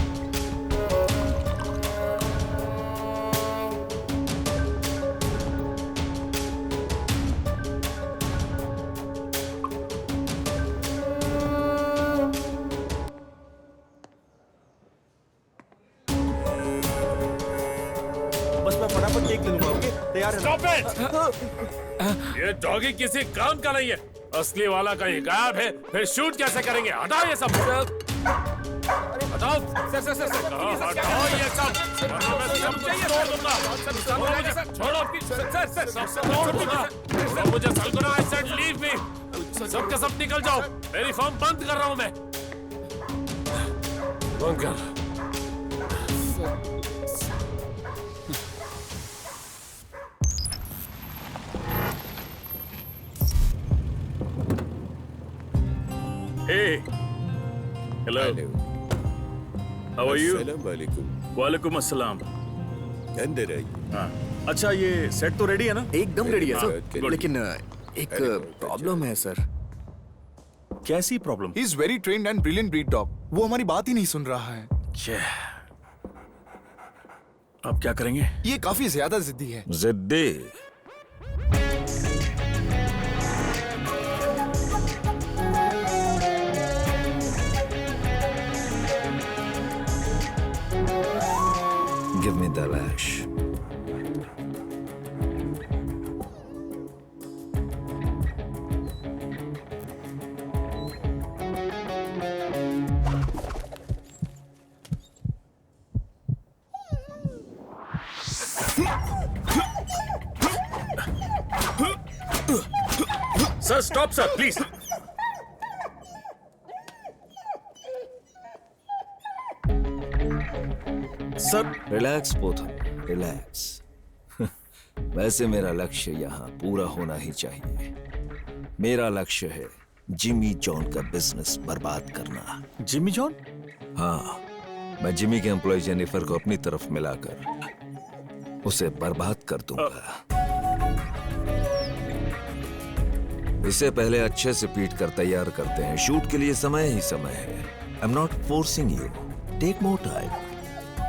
बस मैं फटाफट टेक ले लूंगा, ओके? तैयार है? Stop it! ये डॉगी किसी काम का नहीं है। असली वाला कहीं गायब है, फिर शूट कैसे करेंगे? हटाओ ये सब। हटाओ। सर सर सर हटाओ ये सब। छोड़ दूंगा। छोड़ो। छोड़ दूंगा। मुझे सलगुना, I said leave me। सब के सब निकल जाओ। मेरी फॉर्म बंद कर रहा हूँ मैं। बंद कर। Hey. Hello. How are you? वालेकुम अस्सलाम। अंदर आइए। हाँ। अच्छा, ये सेट तो रेडी है ना? एकदम रेडी है सर, लेकिन एक प्रॉब्लम है सर। कैसी problem? He is very trained and brilliant breed dog. वो हमारी बात ही नहीं सुन रहा है। अब क्या करेंगे? ये काफी ज्यादा जिद्दी है। जिद्दी? Give me the lash. Sir, stop, sir, please. Sir relax Pothan, relax. वैसे मेरा लक्ष्य यहाँ पूरा होना ही चाहिए। मेरा लक्ष्य है जिमी जॉन का बिजनेस बर्बाद करना। Jimmy John? हाँ, मैं जिमी के एम्प्लॉय जेनिफर को अपनी तरफ मिलाकर उसे बर्बाद कर दूंगा। इसे पहले अच्छे से पीट कर तैयार करते हैं। शूट के लिए समय ही समय है। I am not forcing you, take more time.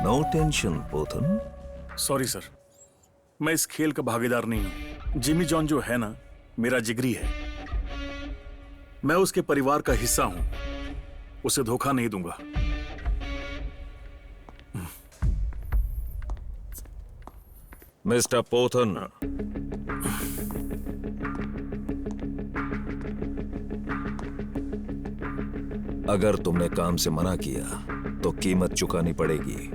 No tension Pothan. Sorry sir, मैं इस खेल का भागीदार नहीं हूं। जिमी जॉन जो है ना, मेरा जिगरी है। मैं उसके परिवार का हिस्सा हूं। उसे धोखा नहीं दूंगा। मिस्टर पोथन, अगर तुमने काम से मना किया तो कीमत चुकानी पड़ेगी।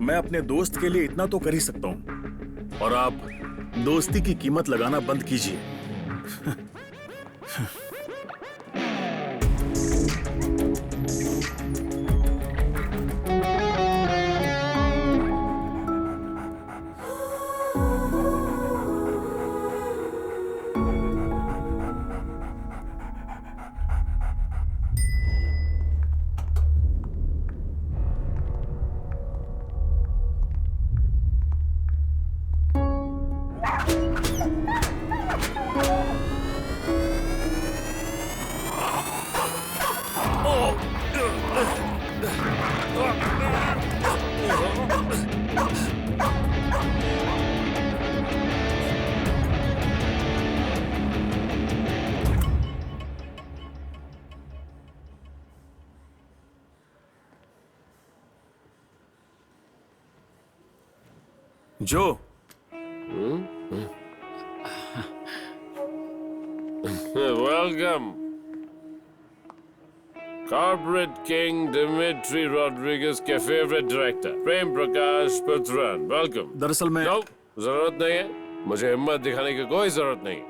मैं अपने दोस्त के लिए इतना तो कर ही सकता हूं, और आप दोस्ती की कीमत लगाना बंद कीजिए। जो welcome corporate king Dmitri Rodriguez के favourite director Prem Prakash Patran. Welcome. दरअसल मैं जरूरत नहीं है, मुझे हिम्मत दिखाने की कोई जरूरत नहीं।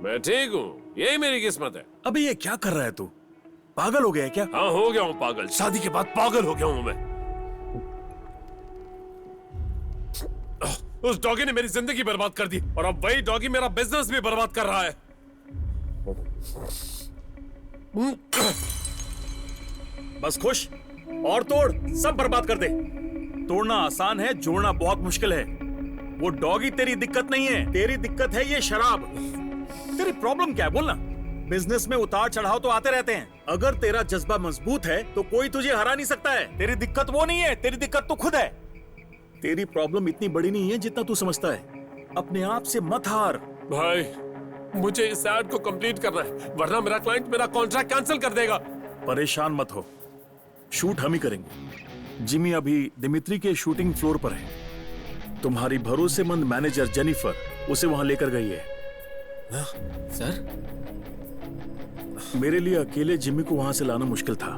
मैं ठीक हूँ, यही मेरी किस्मत है। अबे ये क्या कर रहा है तू? पागल हो गया है क्या? हाँ हो गया हूँ पागल, शादी के बाद पागल हो गया हूँ मैं। उस डॉगी ने मेरी जिंदगी बर्बाद कर दी और अब वही डॉगी मेरा बिजनेस भी बर्बाद कर रहा है। बस खुश और तोड़, सब बर्बाद कर दे। तोड़ना आसान है, जोड़ना बहुत मुश्किल है। वो डॉगी तेरी दिक्कत नहीं है, तेरी दिक्कत है ये शराब। तेरी प्रॉब्लम क्या है बोलना? बिजनेस में उतार चढ़ाव तो आते रहते हैं। अगर तेरा जज्बा मजबूत है तो कोई तुझे हरा नहीं सकता है। तेरी दिक्कत वो नहीं है, तेरी दिक्कत तो खुद है। तेरी प्रॉब्लम इतनी बड़ी नहीं है जितना तू समझता है। अपने आप से मत हार। भाई मुझे इस एड को कंप्लीट करना है, वरना मेरा क्लाइंट मेरा कॉन्ट्रैक्ट कैंसिल कर देगा। परेशान मत हो, शूट हम ही करेंगे। जिमी अभी दिमित्री के शूटिंग फ्लोर पर है। तुम्हारी भरोसेमंद मैनेजर जेनिफर उसे वहां लेकर गई है। सर, मेरे लिए अकेले जिमी को वहां से लाना मुश्किल था।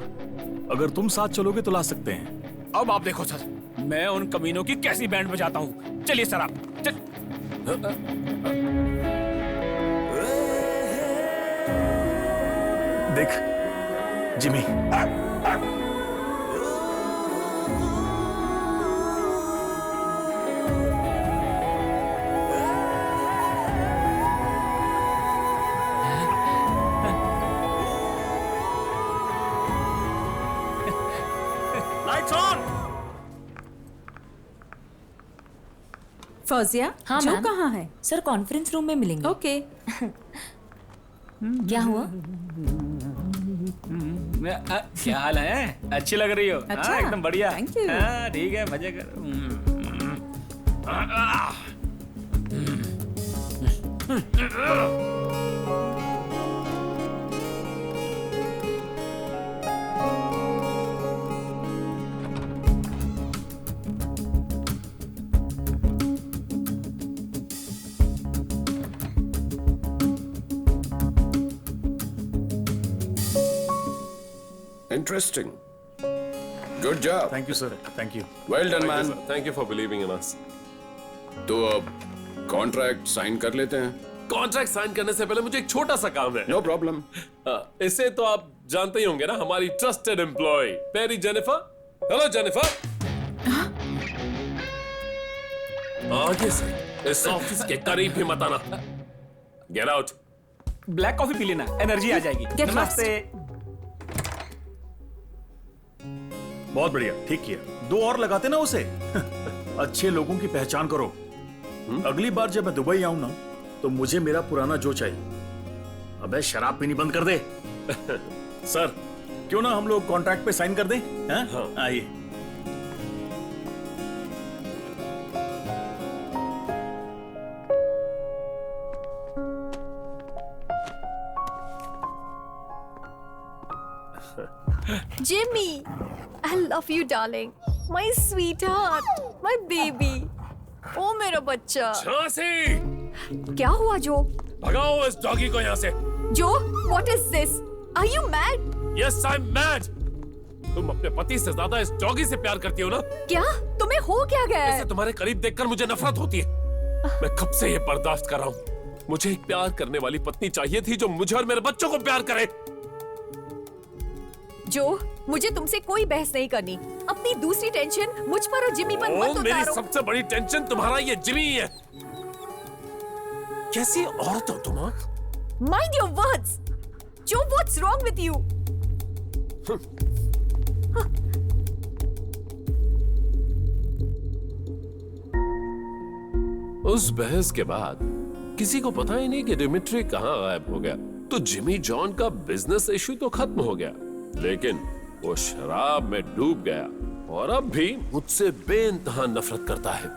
अगर तुम साथ चलोगे तो ला सकते हैं। अब आप देखो सर, मैं उन कमीनों की कैसी बैंड बजाता हूँ। चलिए सर आप चल। देख जिमी, लाइट्स ऑन। फौजिया, हाँ जो मैम। कहाँ है? सर कॉन्फ्रेंस रूम में मिलेंगे। ओके। क्या हुआ? क्या हाल है? अच्छी लग रही हो। अच्छा, हाँ, एकदम बढ़िया। thank you। हाँ, ठीक है, मजे कर। Interesting. Good job. Thank you sir, thank you. Well done, man. Thank you for believing in us. तो अब कॉन्ट्रैक्ट साइन कर लेते हैं। कॉन्ट्रैक्ट साइन करने से पहले मुझे एक छोटा सा काम है। No problem. इसे तो आप जानते ही होंगे ना, हमारी trusted employ Perry Jennifer. Hello Jennifer. आगे से इस ऑफिस के करीब भी मत आना। Get out. ब्लैक कॉफी पी लेना, एनर्जी आ जाएगी। Get नमस्ते। बहुत बढ़िया, ठीक किया। दो और लगाते ना उसे। अच्छे लोगों की पहचान करो। अगली बार जब मैं दुबई आऊं ना तो मुझे मेरा पुराना जो चाहिए। अबे शराब पीनी बंद कर दे। सर, क्यों ना हम लोग कॉन्ट्रैक्ट पे साइन कर दें? हाँ? आइए। Jimmy, I love you, darling. My sweetheart, my baby. ओ मेरा बच्चा। झांसी, क्या हुआ जो? भगाओ इस डॉगी को यहाँ से। जो, what is this? Are you mad? Yes, I'm mad. तुम अपने पति से ज्यादा इस डॉगी से प्यार करती हो ना? क्या? तुम्हें हो क्या गया है? इसे तुम्हारे करीब देखकर मुझे नफरत होती है। मैं कब से ये बर्दाश्त कर रहा हूँ। मुझे एक प्यार करने वाली पत्नी चाहिए थी जो मुझे और मेरे बच्चों को प्यार करे। जो, मुझे तुमसे कोई बहस नहीं करनी। अपनी दूसरी टेंशन मुझ पर और जिमी पर मत मेरी उतारो। सबसे बड़ी टेंशन तुम्हारा ये जिमी है। कैसी औरत हो तुम? Mind your words. जो, what's wrong with you? उस बहस के बाद किसी को पता ही नहीं कि डिमिट्री कहाँ गायब हो गया। तो जिमी जॉन का बिजनेस इश्यू तो खत्म हो गया, लेकिन वो शराब में डूब गया और अब भी मुझसे बेइंतहा नफरत करता है।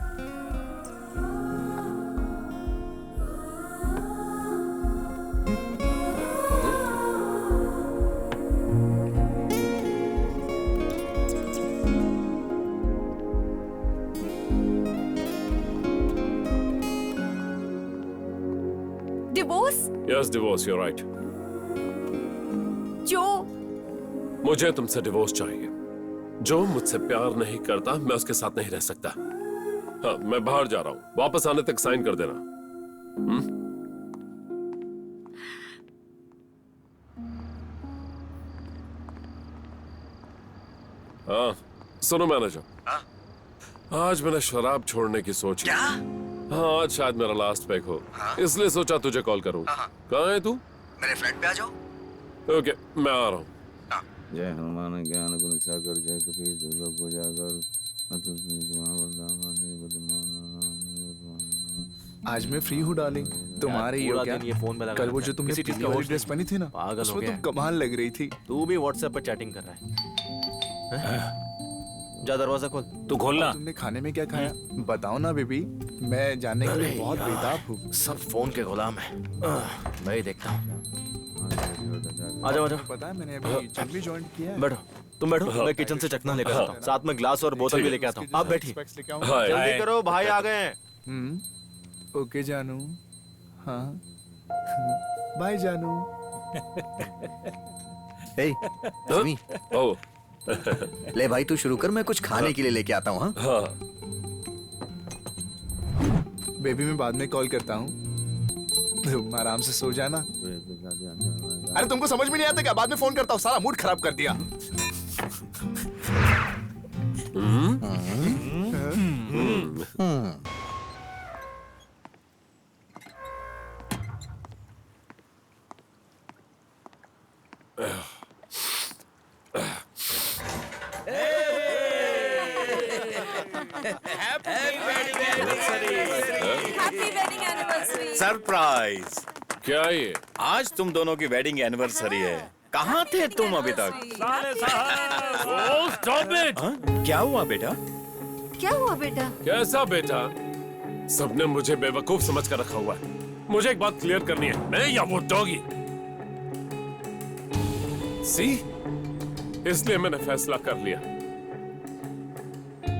Divorce? Yes divorce, you right. जो मुझे तुमसे डिवोर्स चाहिए। जो मुझसे प्यार नहीं करता मैं उसके साथ नहीं रह सकता। हाँ, मैं बाहर जा रहा हूँ, वापस आने तक साइन कर देना। हाँ सुनो मैनेजर, आज मैंने शराब छोड़ने की सोची। हाँ आज शायद मेरा लास्ट पैक हो, इसलिए सोचा तुझे कॉल करूँ। कहाँ है तू? मेरे फ्लैट पे आ जाओ। ओके मैं आ रहा हूँ। जय हनुमान ज्ञान गुण सागर जय कपीस दुर्गा पूजा कर। आज मैं फ्री हूँ डार्लिंग, तुम्हारे ही हो क्या? कल वो जो तुमने पीली वाली ड्रेस पहनी थी ना, उसमें तुम कमाल लग रही थी। तू भी व्हाट्सएप पर चैटिंग कर रहा है। जा दरवाजा खोल। तू खोलना। तुमने खाने में क्या खाया बताओ ना बेबी, मैं जानने के लिए बहुत बेताब हूँ। सब फोन के गुलाम है, मैं ही देखता हूँ। आ जाओ, आ जाओ। पता है मैंने अभी जिम भी ज्वाइन किया है। बैठो, तुम बैठो, मैं किचन से चखना लेकर आता हूँ, साथ में ग्लास और बोतल भी लेके आता हूँ। आप बैठिए, जल्दी करो, भाई आ गए हैं। ओके जानू। हाँ बाय जानू। हे जिमी, ओ ले भाई तू शुरू कर, मैं कुछ खाने के लिए लेके आता हूँ। हाँ बेबी मैं बाद में कॉल करता हूँ, तुम आराम से सो जाना। अरे तुमको समझ में नहीं आता क्या? बाद में फोन करता हूँ, सारा मूड खराब कर दिया। सरप्राइज। क्या ये? आज तुम दोनों की वेडिंग एनिवर्सरी है। कहाँ थे तुम अभी तक? क्या हुआ बेटा? क्या हुआ बेटा? कैसा बेटा? सबने मुझे बेवकूफ समझ कर रखा हुआ है। मुझे एक बात क्लियर करनी है, मैं या वो डॉगी? सी, इसलिए मैंने फैसला कर लिया।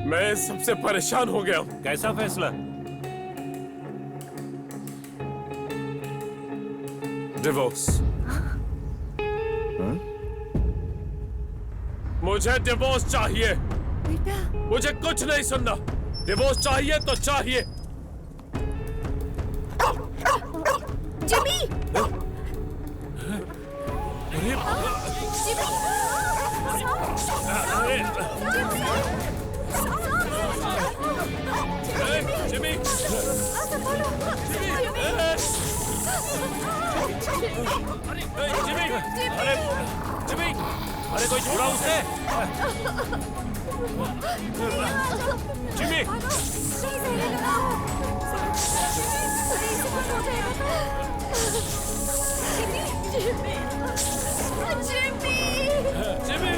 मैं सबसे परेशान हो गया हूं। कैसा फैसला? डिवोर्स। मुझे डिवोर्स चाहिए। बेटा मुझे कुछ नहीं सुनना, डिवोर्स चाहिए तो चाहिए। जिमी! जिमी! जिमी, अरे कोई छोड़ा उसे। Jimmy, Jimmy, Jimmy!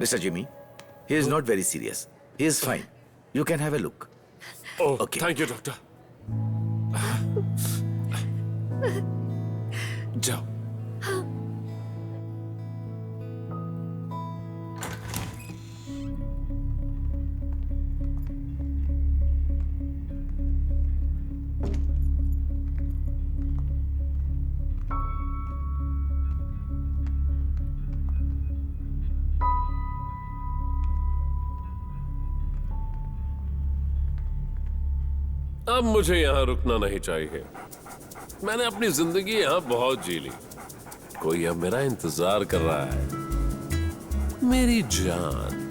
Mr. Jimmy, he is not very serious. He is fine. You can have a look. Okay. Thank you, doctor. जाओ। अब मुझे यहाँ रुकना नहीं चाहिए। मैंने अपनी जिंदगी यहाँ बहुत जी ली। कोई अब मेरा इंतजार कर रहा है। मेरी जान।